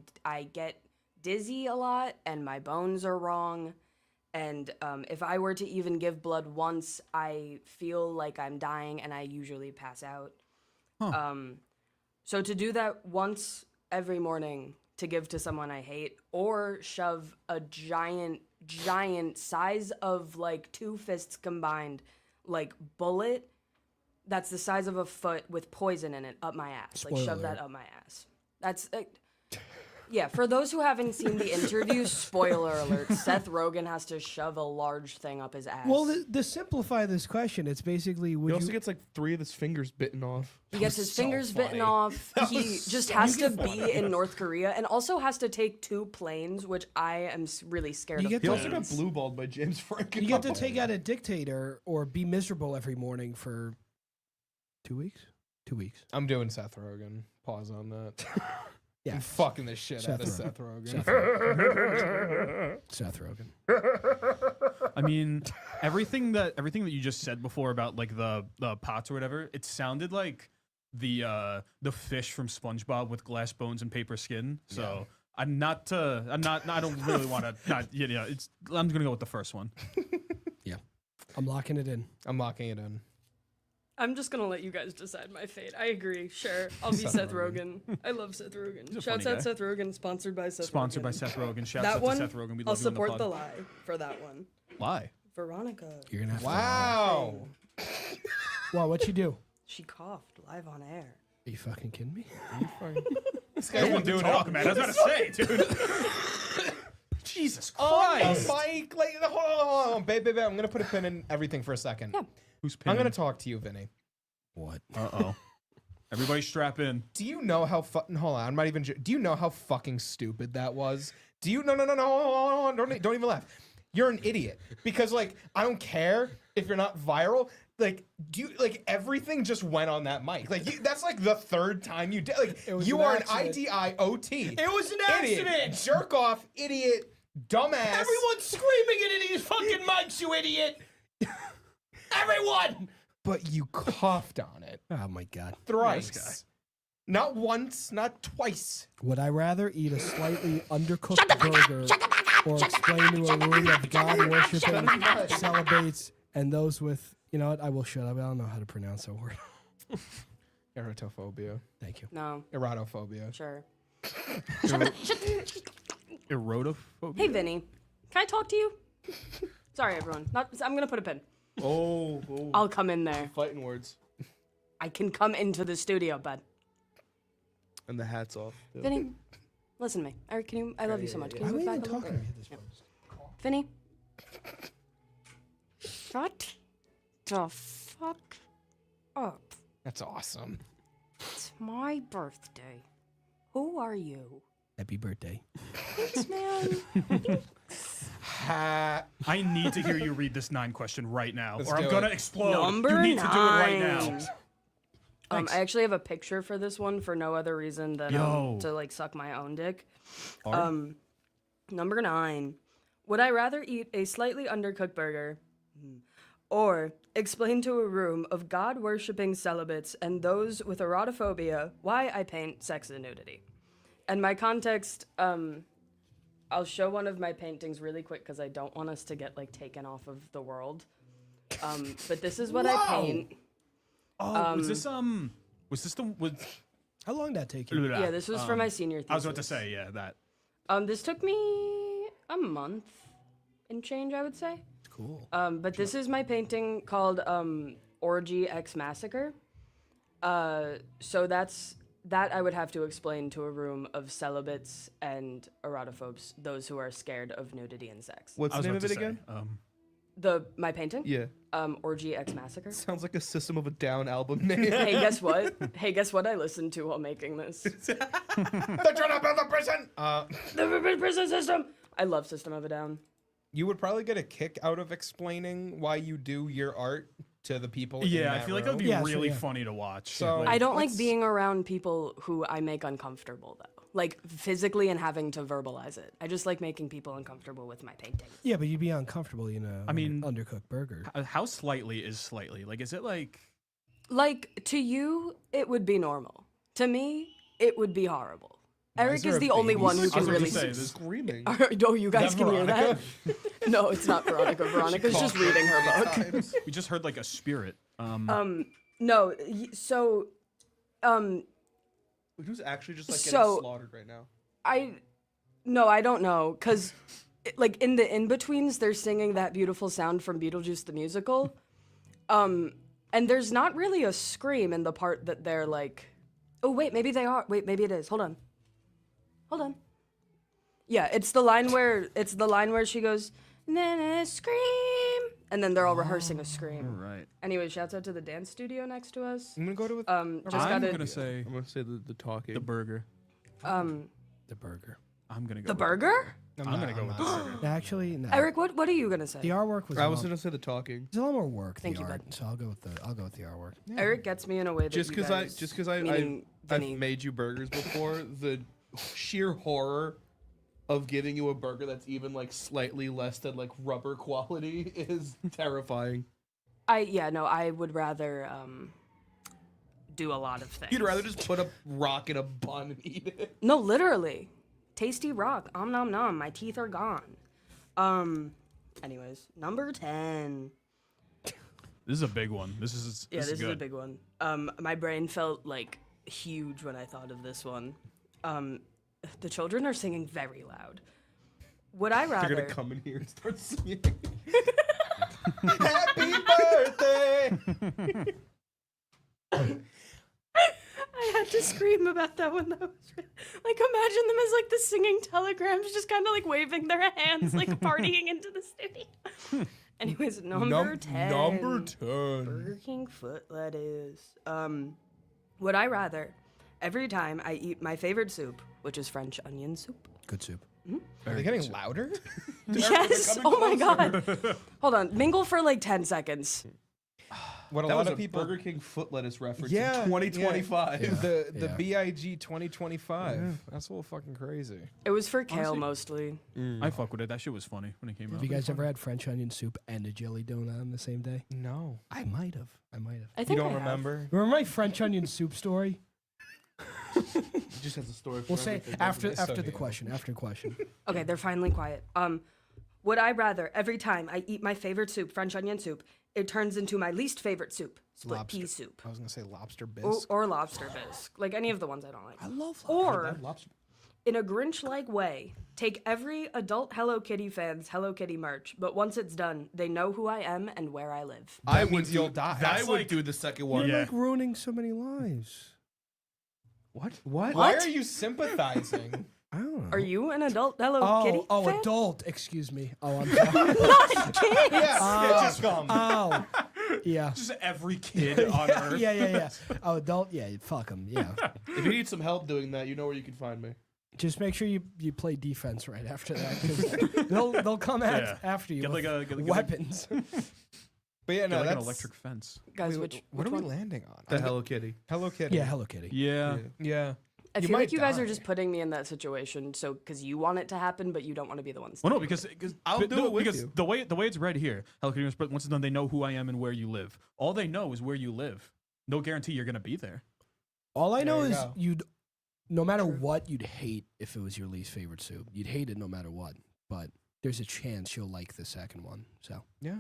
get dizzy a lot and my bones are wrong. And if I were to even give blood once, I feel like I'm dying and I usually pass out. So to do that once every morning to give to someone I hate, or shove a giant size of like 2 fists combined, like bullet, that's the size of a foot with poison in it up my ass. Like Spoiler shove that alert. up my ass. That's Yeah, for those who haven't seen the interview, spoiler alert: Seth Rogen has to shove a large thing up his ass. Well, to simplify this question, it's basically He would also you gets like 3 of his fingers bitten off. he gets his so fingers bitten funny. off. He just has to be in North Korea, and also has to take 2 planes, which I am really scared You of. get He to- also got blue balled by James Franco. you get to take out a dictator or be miserable every morning for 2 weeks? 2 weeks. I'm doing Seth Rogen. Pause on that. Yeah. I'm fucking the shit out of Seth Seth Rogen. Seth Rogen. I mean, everything that you just said before about like the pots or whatever, it sounded like the fish from SpongeBob with glass bones and paper skin. So I don't really want to I'm gonna go with the first one. Yeah. I'm locking it in. I'm locking it in. I'm just gonna let you guys decide my fate. I agree. Sure, I'll be Seth Rogen. I love Seth Rogen. He's a Shouts funny out guy. Seth Rogen. Sponsored by Seth. Sponsored by Rogen. Seth Rogen. Shouts That out one, to Seth Rogen. We I'll love doing support the the pod. lie for that one. Lie. Veronica. You're gonna have Wow. to. Wow, what'd you do? She coughed live on air. Are you fucking kidding me? This guy's been doing Talk, it. man. I was about to say, dude. Jesus Christ. Mike, like, hold on. Babe, I'm gonna put a pin in everything for a second. Yeah. Who's I'm gonna pinning? talk to you, Vinny. What? Uh-oh. Everybody strap in. Do you know how hold on, I'm not even do you know how fucking stupid that was? Do you no hold on, don't even laugh. You're an idiot. Because like I don't care if you're not viral. Like do you like everything just went on that mic. Like that's like the 3rd time you did like was you an are accident. an IDIOT. It was an Idiot. accident. Jerk off, idiot, dumbass. Everyone's screaming into these fucking mics, you idiot! Everyone! But you coughed on it Oh my god. thrice. guy. Not once, not twice. Would I rather eat a slightly undercooked burger or explain to a room of God worshiping celibates and those with, you know what, I will shut up. I don't know how to pronounce that word. Erotophobia. Thank you. No, Erotophobia. sure. Erotophobia. Hey, Vinny. Can I talk to you? Sorry, everyone. I'm gonna put a pin. Oh, I'll come in there. fighting words. I can come into the studio, bud. And the hat's off. Yeah. Vinny, listen to me. Eric, can you? I love you so much. Can you I'm move not back even a little talking bit? to me at this point. Vinny. Shut the fuck up. That's awesome. It's my birthday. Who are you? Happy birthday. Thanks, man. I need to hear you read this 9 question right now, Let's or I'm do gonna it. explode. Number you need 9. to do it right now. Thanks. I actually have a picture for this one for no other reason than Yo. to like suck my own dick. Hard? Number 9. Would I rather eat a slightly undercooked burger or explain to a room of God-worshipping celibates and those with erotophobia why I paint sex and nudity? And my context, I'll show one of my paintings really quick because I don't want us to get like taken off of the world. But this is what I paint. Oh, was this the How long did that take you? Yeah, this was for my senior thesis. I was about to say, yeah, that. This took me a month and change, I would say. Cool. But this is my painting called Orgy X Massacre. So that I would have to explain to a room of celibates and erotophobes, those who are scared of nudity and sex. What's I was the name about of it to say, again? My painting? Yeah. Orgy X Massacre. Sounds like a System of a Down album name. Hey, guess what? I listened to while making this. They're trying to build a prison. The prison system. I love System of a Down. You would probably get a kick out of explaining why you do your art to the people. in Yeah, I that feel like room. that would be Yeah, sure, really yeah. funny to watch. So- I don't like Let's- being around people who I make uncomfortable, though. Like, physically and having to verbalize it. I just like making people uncomfortable with my painting. Yeah, but you'd be uncomfortable, you know. I mean- undercooked burger. How slightly is slightly? Like, is it like? Like, to you, it would be normal. To me, it would be horrible. Eric there is a the only baby one who I was can about to really. say, this- Screaming. Oh, you guys That can hear that? Veronica? No, it's not Veronica. Veronica's just reading her book. We just heard like a spirit. No, so, Who's actually just like So- getting slaughtered right now? I don't know, because, like, in the in-betweens, they're singing that beautiful sound from Beetlejuice the Musical, and there's not really a scream in the part that they're, like, oh, wait, maybe they are. Wait, maybe it is. Hold on. Yeah, it's the line where she goes, "Nah, scream," and then they're all rehearsing a scream. Right. Anyway, shouts out to the dance studio next to us. I'm gonna go to with Just I'm got gonna say I'm gonna say the talking. the burger. The burger. I'm gonna go. The with burger. I'm gonna go with the burger. Actually, no. Eric, what are you gonna say? The artwork was. I was gonna say the talking. It's a lot more work. Thank the you, art, bud. so I'll go with the artwork. Eric gets me in a way that Just you because guys, I've meaning Vinny. made you burgers before, the sheer horror of giving you a burger that's even like slightly less than like rubber quality is terrifying. I would rather do a lot of things. You'd rather just put a rock in a bun and eat it. No, literally. Tasty rock. Nom nom. My teeth are gone. Anyways, number 10. This is a big one. This is Yeah, this is good. a big one. My brain felt like huge when I thought of this one. The children are singing very loud. Would I rather? They're gonna come in here and start singing. Happy birthday! I had to scream about that one. That was like, imagine them as like the singing telegrams, just kind of like waving their hands, like partying into the studio. Anyways, number 10. Number 10. Burger King foot lettuce. Would I rather every time I eat my favorite soup, which is French onion soup? Good soup. Are they getting louder? Yes. Oh my god. Hold on. Mingle for like 10 seconds. What a That lot was of a people. Burger King foot lettuce reference Yeah, in 2025. yeah. The Yeah. BIG 2025. That's a little fucking crazy. It was for kale Honestly- mostly. I fuck with it. That shit was funny when it came out. Have you guys ever had French onion soup and a jelly donut on the same day? No. I might have. I You think don't I have. remember? Remember my French onion soup story? He just has a story for We'll say everything. after So the yeah. question. After question. Okay, they're finally quiet. Would I rather every time I eat my favorite soup, French onion soup, it turns into my least favorite soup, split pea soup, I was gonna say lobster or, bisque. or lobster bisque, like any of the ones I don't like. I love Or lobster. in a Grinch-like way, take every adult Hello Kitty fan's Hello Kitty merch, but once it's done, they know who I am and where I live. I That would means do, you'll die. I That's would like- do the second one. Yeah. like ruining so many lives. What? What? Why are you sympathizing? I don't know. Are you an adult Hello Kitty fan? adult. Excuse me. Oh, I'm sorry. Not kids. yeah, just come. Oh, yeah. Just every kid on earth. yeah. Oh, adult. Yeah, fuck them. Yeah. If you need some help doing that, you know where you can find me. Just make sure you play defense right after that, because they'll come Yeah. after you Get with like a weapons. But yeah, Get no, like an that's electric fence. Guys, Wait, which what are we one? landing on? The Hello Kitty. Hello Kitty. Yeah, Hello Kitty. Yeah. Yeah. I You feel like might you guys are die. just putting me in that situation, so because you want it to happen, but you don't want to be the ones. Well, no, because I'll but do no, it with because you. the way it's read here, Hello Kitty, but once it's done, they know who I am and where you live. All they know is where you live. No guarantee you're gonna be there. All I know There you is go. you'd, no matter what, you'd hate if it was your least favorite soup. You'd hate it no matter what. But there's a chance you'll like the second one. So Yeah.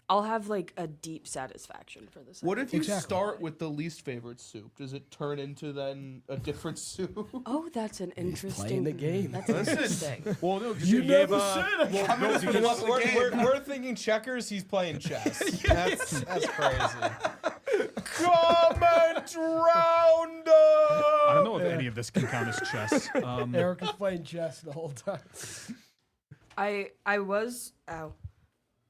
I'll have like a deep satisfaction for this. What if you Exactly. start with the least favorite soup? Does it turn into then a different soup? Oh, that's an interesting. playing the game. That's Listen. interesting. Well, no, You never said well, no, You know because- what, we're thinking checkers. He's playing chess. That's crazy. Comment round. I don't know if any of this can count as chess. Eric was playing chess the whole time.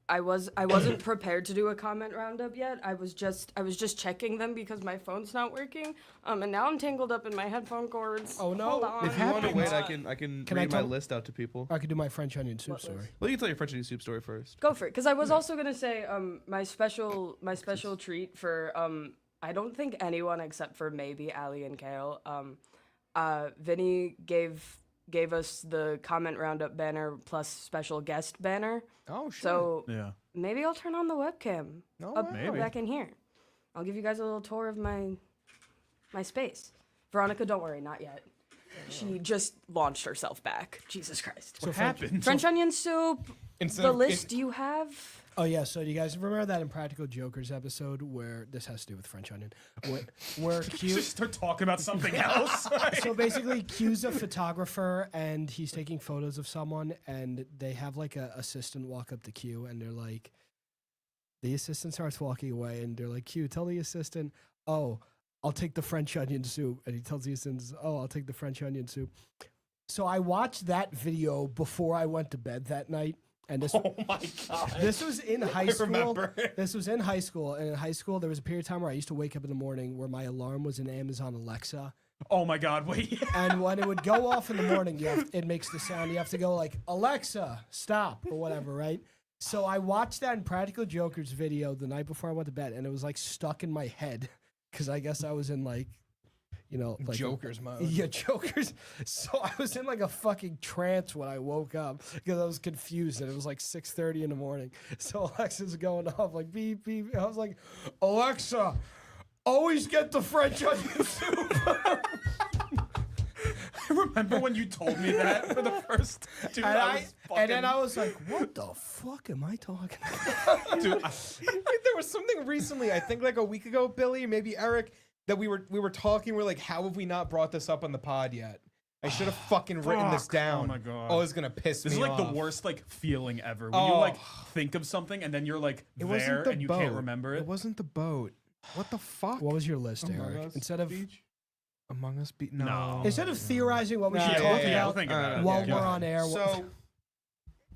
I wasn't prepared to do a comment roundup yet. I was just checking them because my phone's not working. And now I'm tangled up in my headphone cords. Oh, no. Hold on. If you want to Hold wait, I on. can Can I read my tell- list out to people. I could do my French onion soup What story. was- Well, you can tell your French onion soup story first. Go for it, because I was also gonna say my special treat for I don't think anyone except for maybe Allie and Kale. Vinny gave us the comment roundup banner plus special guest banner. Oh shit. So yeah. maybe I'll turn on the webcam No up way. Maybe. back in here. I'll give you guys a little tour of my space. Veronica, don't worry, not yet. She just launched herself back. Jesus Christ. What happened? French onion soup. Instead The of- list you have. Oh, yeah. So do you guys remember that Impractical Jokers episode where this has to do with French onion? Where Q. Just start talking about something else. So basically, Q's a photographer and he's taking photos of someone, and they have like a assistant walk up to Q, and they're like, the assistant starts walking away, and they're like, Q, tell the assistant, oh, I'll take the French onion soup. And he tells the assistant, oh, I'll take the French onion soup. So I watched that video before I went to bed that night. And this, Oh my god. this was in high school. remember. This was in high school. And in high school, there was a period of time where I used to wake up in the morning where my alarm was in Amazon Alexa. Oh my God! Wait. And when it would go off in the morning, it makes the sound. You have to go like, Alexa, stop, or whatever, right? So I watched that Impractical Jokers video the night before I went to bed, and it was like stuck in my head because I guess I was in like, like Joker's mode. Yeah, Jokers. So I was in like a fucking trance when I woke up because I was confused, and it was like 6:30 in the morning. So Alexa's going off like beep beep. I was like, Alexa, always get the French onion soup. I remember when you told me that for the first. Dude, And then I was like, what the fuck am I talking about? Dude, there was something recently, I think like a week ago, Billy, maybe Eric, that we were talking. We're like, how have we not brought this up on the pod yet? I should have fucking written this Fuck. down. Oh my God. Oh, it's gonna piss This me is like off. the worst like feeling ever when you like Oh. think of something and then you're like It wasn't there the and you boat. can't remember it. It wasn't the boat. What the fuck? What was your list, Among Eric? Us Instead of Beach? Among Us Beach? No. No. instead of theorizing what we No, should yeah, talk yeah, we'll about think about it. while Yeah, we're go on air. So,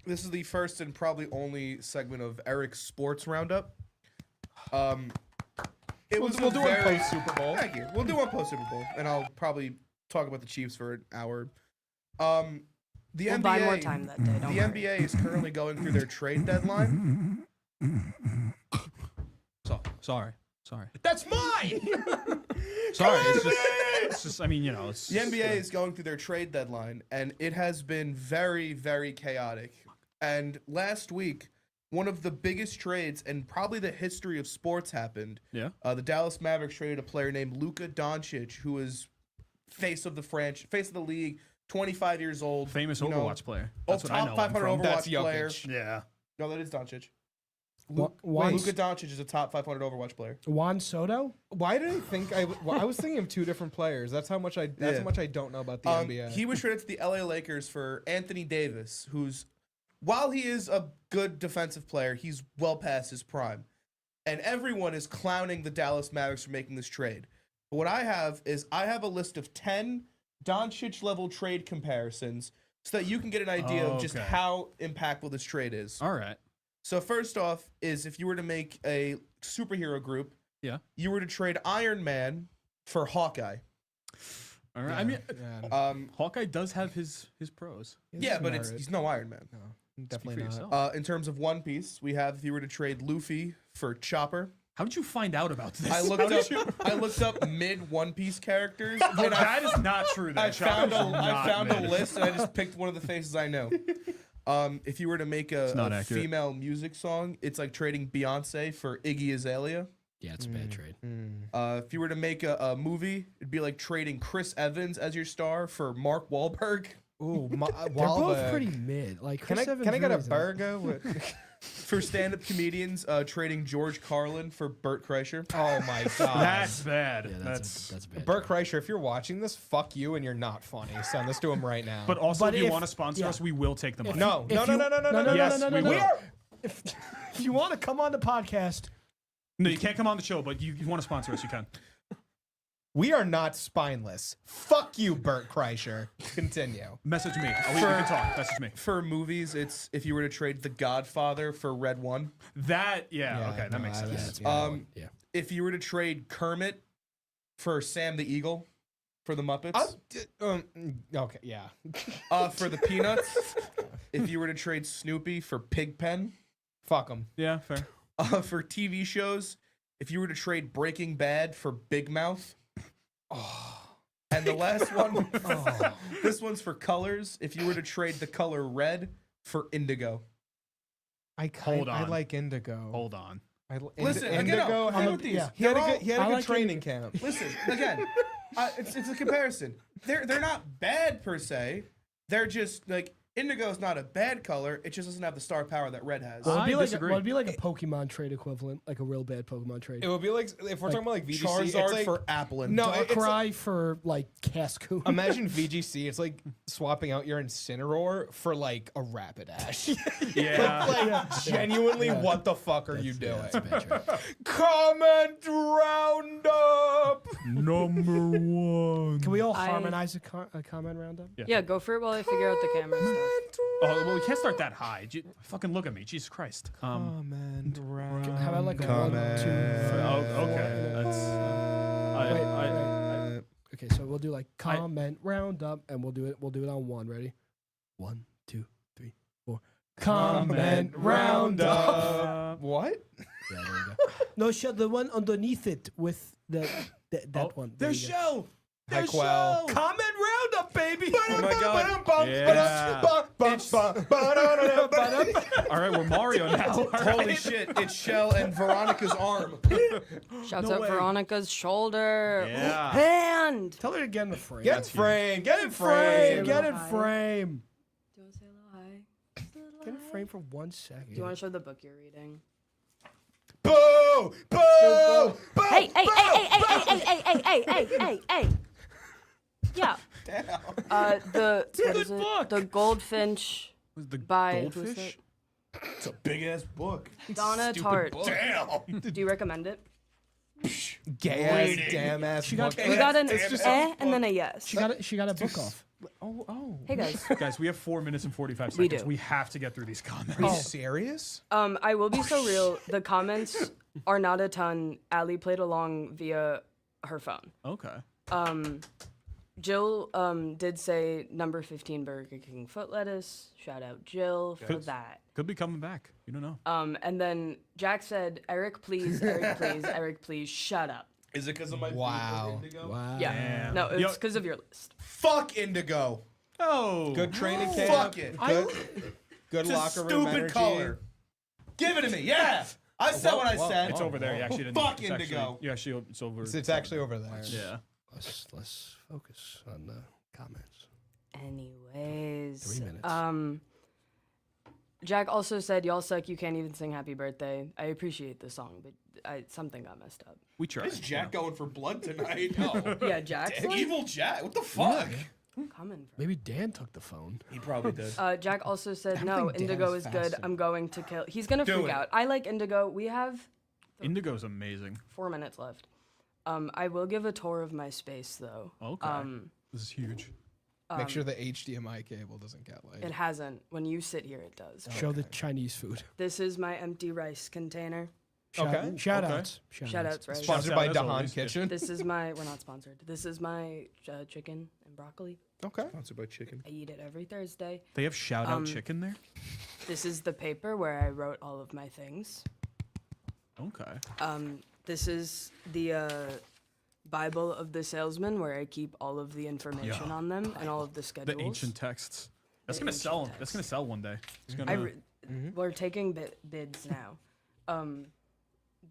this is the first and probably only segment of Eric's sports roundup. We'll do it post Super Bowl. Thank you. We'll do one post Super Bowl, and I'll probably talk about the Chiefs for an hour. The We'll NBA, buy more time that day. Don't the worry. NBA is currently going through their trade deadline. Sorry. That's mine. Sorry. It's just. I mean, it's The NBA is going through their trade deadline, and it has been very, very chaotic. And last week, one of the biggest trades in probably the history of sports happened. Yeah. The Dallas Mavericks traded a player named Luka Doncic, who is face of the league, 25 years old. famous you know, Overwatch player. That's what I top know him 500 from. Overwatch That's player. Jokic. Yeah. No, that is Doncic. Juan, Luka Doncic is a top 500 Overwatch player. Juan Soto? Why did I think I was thinking of two different players? That's how much I don't know about the NBA. He was traded to the LA Lakers for Anthony Davis, who's, while he is a good defensive player, he's well past his prime. And everyone is clowning the Dallas Mavericks for making this trade. But what I have is a list of 10 Doncic level trade comparisons so that you can get an idea of just Okay. how impactful this trade is. All right. So first off is if you were to make a superhero group, Yeah. you were to trade Iron Man for Hawkeye. All right. I mean, yeah, Hawkeye does have his pros. Yeah, but he's no Iron Man. no, definitely for not. yourself. In terms of One Piece, we have if you were to trade Luffy for Chopper. How did you find out about this? I looked up mid One Piece characters, and That is not true. That I found Chopper's a not list, and I just picked one of the faces I know. If you were to make not a accurate. female music song, it's like trading Beyonce for Iggy Azalea. Yeah, it's a bad trade. If you were to make a movie, it'd be like trading Chris Evans as your star for Mark Wahlberg. Ooh, They're both pretty mid. Like, Can Chris I Evans get a really isn't- burger with? For stand-up comedians, trading George Carlin for Burt Kreischer. Oh my god. That's bad. Yeah, that's a bad Burt trade. Kreischer, if you're watching this, fuck you and you're not funny. Send this to him right now. But also, But if you if- want to sponsor yeah. us, we will take the money. no. Yes, we will. If you want to come on the podcast, No, you can't come on the show, but you want to sponsor us, you can. We are not spineless. Fuck you, Burt Kreischer. Continue. Message me. We can talk. Message me. For movies, it's if you were to trade The Godfather for Red One. That, yeah, okay, that no, makes sense. that's a bad one. Yeah. If you were to trade Kermit for Sam the Eagle for the Muppets. Okay, yeah. For the Peanuts. If you were to trade Snoopy for Pigpen. Fuck him. Yeah, fair. For TV shows, if you were to trade Breaking Bad for Big Mouth. And the last one, this one's for colors. If you were to trade the color red for indigo. Hold I on. like Indigo. Hold on. Listen, again, Indigo. I'm with these. yeah. He had a They're good, he had I a good like training camp. Listen, again, it's a comparison. They're not bad per se. They're just like indigo is not a bad color. It just doesn't have the star power that red has. Well, I disagree. it'd be like a Pokemon trade equivalent, like a real bad Pokemon trade. It would be like if we're talking about like VGC. Charizard it's like, for Applin. No, it's Darkrai for like Cascoon. imagine VGC. It's like swapping out your Incineroar for like a Rapidash. Yeah. Like genuinely, what the fuck are you Yeah, doing? that's a bad trade. Comment roundup. Number one. Can we all I- harmonize a comment roundup? Yeah, go for it while I figure out the camera stuff. Oh, well, we can't start that high. Fucking look at me. Jesus Christ. Comment round. How about like 1, 2, 3? Okay. That's. Wait. Okay, so we'll do like comment roundup, and we'll do it on 1. Ready? 1, 2, 3, 4. Comment roundup. What? Yeah, there you go. No, shut the one underneath it with that one. There There's you go. Shell. There's Quell. Shell. Comment roundup, baby. Oh my god. Yeah. All right, we're Mario now. Holy shit, it's Shell and Veronica's arm. Shouts No out way. Veronica's shoulder. Yeah. Hand. Tell her to get in the frame. Get in frame. Get in frame. frame. Get in Hi. frame. Do you want to say a little hi? Just a little Get in hi. frame for 1 second. Do you want to show the book you're reading? Boo! Boo! Boo! Hey, hey, hey, hey, hey, hey, hey, hey, hey, hey, hey, hey. Yeah. Damn. The what good is it? book. The Goldfinch Was the by who's goldfish? it? It's a big ass book. Donna Tartt. Damn. Do you recommend it? Gay ass, damn ass. She got- book. We got an It's just and then a yes. She got a book off. Oh. Hey guys. Guys, we have 4 minutes and 45 We seconds. do. We have to get through these comments. Are you serious? I will be so real. The comments are not a ton. Allie played along via her phone. Okay. Jill did say number 15 Burger King foot lettuce. Shout out Jill for that. Could be coming back. You don't know. And then Jack said, Eric, please, Eric, please, Eric, please, shut up. Is it because of my Wow. Indigo? Wow. Yeah. Damn. No, Yo- it's because of your list. Fuck Indigo. Oh. Good training camp. Fuck it. Good It's a locker room stupid energy. color. Give it to me. Yeah. I said what I said. It's over there. You actually didn't. Fuck it's Indigo. Actually, you actually, it's over. It's actually over there. Yeah. Let's focus on the comments. Anyways. 3 minutes. Jack also said, y'all suck, you can't even sing happy birthday. I appreciate the song, but something got messed up. We tried. Is Jack going for blood tonight? No. Yeah, Jack's like, Evil Jack. What the fuck? coming from. Maybe Dan took the phone. He probably did. Jack also said, don't no, think Dan Indigo is is good. fast I'm going to kill. He's going to Do freak it. out. I like Indigo. We have Indigo's amazing. 4 minutes left. I will give a tour of my space, though. Okay. This is huge. Make sure the HDMI cable doesn't get light. It hasn't. When you sit here, it does. Show the Chinese food. This is my empty rice container. Okay. Shout Okay. outs. Shout outs, right? Sponsored Shouts by out, as Dahan always. Kitchen. This is my, we're not sponsored. This is my chicken and broccoli. Okay. Sponsored by chicken. I eat it every Thursday. They have shout out chicken there. This is the paper where I wrote all of my things. Okay. This is the Bible of the Salesmen, where I keep all of the information Yeah. on them and all of the schedules. The ancient texts. That's The gonna sell. ancient That's gonna sell one day. It's I gonna. re- We're taking bids now.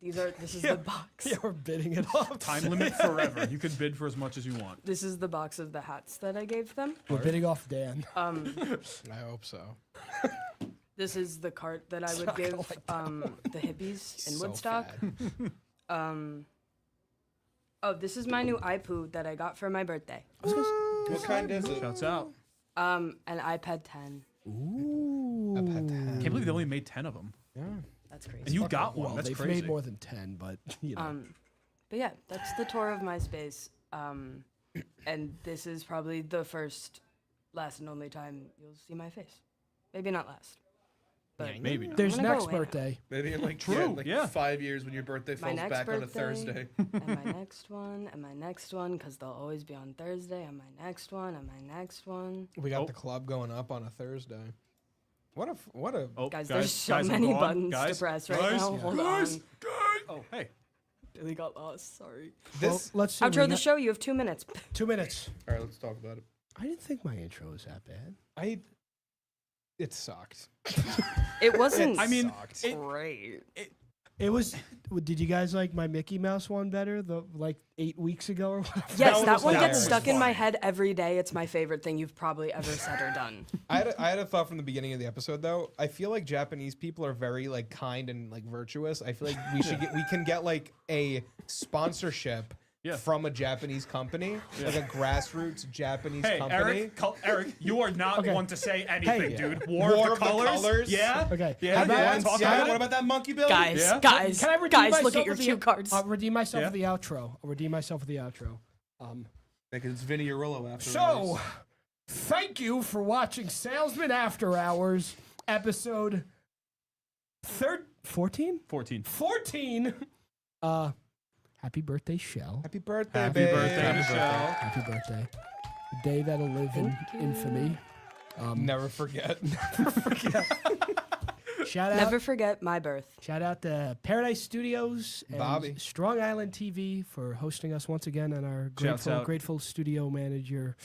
This is the box. Yeah, we're bidding it off. Time limit forever. You can bid for as much as you want. This is the box of the hats that I gave them. We're bidding off Dan. I hope so. This is the cart that I would give the hippies in So Woodstock. fat. Oh, this is my new iPoo that I got for my birthday. What kind is it? Shouts out. An iPad 10. Ooh. Can't believe they only made 10 of them. Yeah. That's crazy. And you got one. Well, That's they've crazy. made more than 10, but you know. But yeah, that's the tour of my space. And this is probably the first, last, and only time you'll see my face. Maybe not last. But Maybe not. There's I'm gonna go next away now. birthday. Maybe in like, True, yeah. 5 years when your birthday My falls next back on a birthday. Thursday. And my next one, and my next one, because they'll always be on Thursday, and my next one, and my next one. We got Oh. the club going up on a Thursday. What a Oh, Guys, there's so I'm many gone. buttons Guys, to press right guys, now. Hold guys, on. guys. Oh, hey. Billy got lost. Sorry. this. Well, let's see. Outro we the got show. You have 2 minutes. 2 minutes. All right, let's talk about it. I didn't think my intro was that bad. It sucked. It wasn't. I mean, Sucked. great. It was. Did you guys like my Mickey Mouse one better? The like 8 weeks ago or whatever. Yes, one that was one gets hilarious. stuck in my head every day. It's my favorite thing you've probably ever said or done. I had a thought from the beginning of the episode though. I feel like Japanese people are very like kind and like virtuous. I feel like we can get like a sponsorship Yeah. from a Japanese company, like a grassroots Japanese Hey, company. Eric, you are not Okay. one to say anything, Hey. dude. War of the Colors? Yeah. Okay. Yeah. How about- Yeah. Talk Yeah, about what it. about that monkey bill? Guys, Yeah? guys, Can I redeem guys, look myself at your with cue the- cards. I'll redeem myself Yeah. with the outro. I'll redeem myself with the outro. Because it's Vinny Arillo after. So, thank you for watching Salesman After Hours, episode 14? 14. 14. Happy birthday, Shell. Happy birthday, Happy babe. birthday, Michelle. Happy birthday. A day that'll live in infamy. Never forget. Shout out. Never forget my birth. Shout out to Paradise Studios and Bobby. Strong Island TV for hosting us once again, and our Shouts grateful, out. grateful studio manager,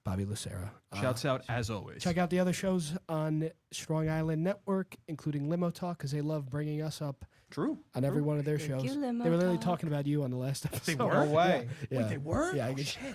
Bobby Lucera. Shouts out as always. Check out the other shows on Strong Island Network, including Limo Talk, because they love bringing us up True. on every one of their shows. you, Limo They were literally Talk. talking about you on the last episode. were? No way. Yeah. They were? Yeah,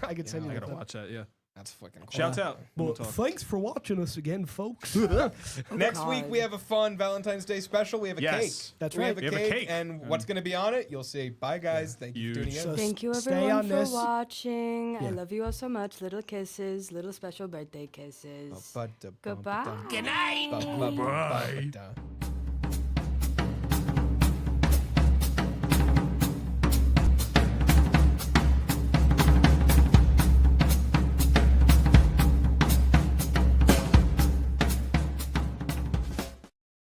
I could send you I the gotta clip. watch that. Yeah. That's fucking cool. Shouts out. Well, We'll talk. thanks for watching us again, folks. Next week God. we have a fun Valentine's Day special. We have a Yes. cake. That's We right. have We have a a cake, cake. and what's going to be on it, you'll see. Bye, guys. Thank you for tuning Huge. in. So Thank you stay everyone on for this. watching. I Yeah. love you all so much. Little kisses, little special birthday kisses. Ba-da-bum-ba-dum. Goodbye. Ba-ba-bum-ba-da.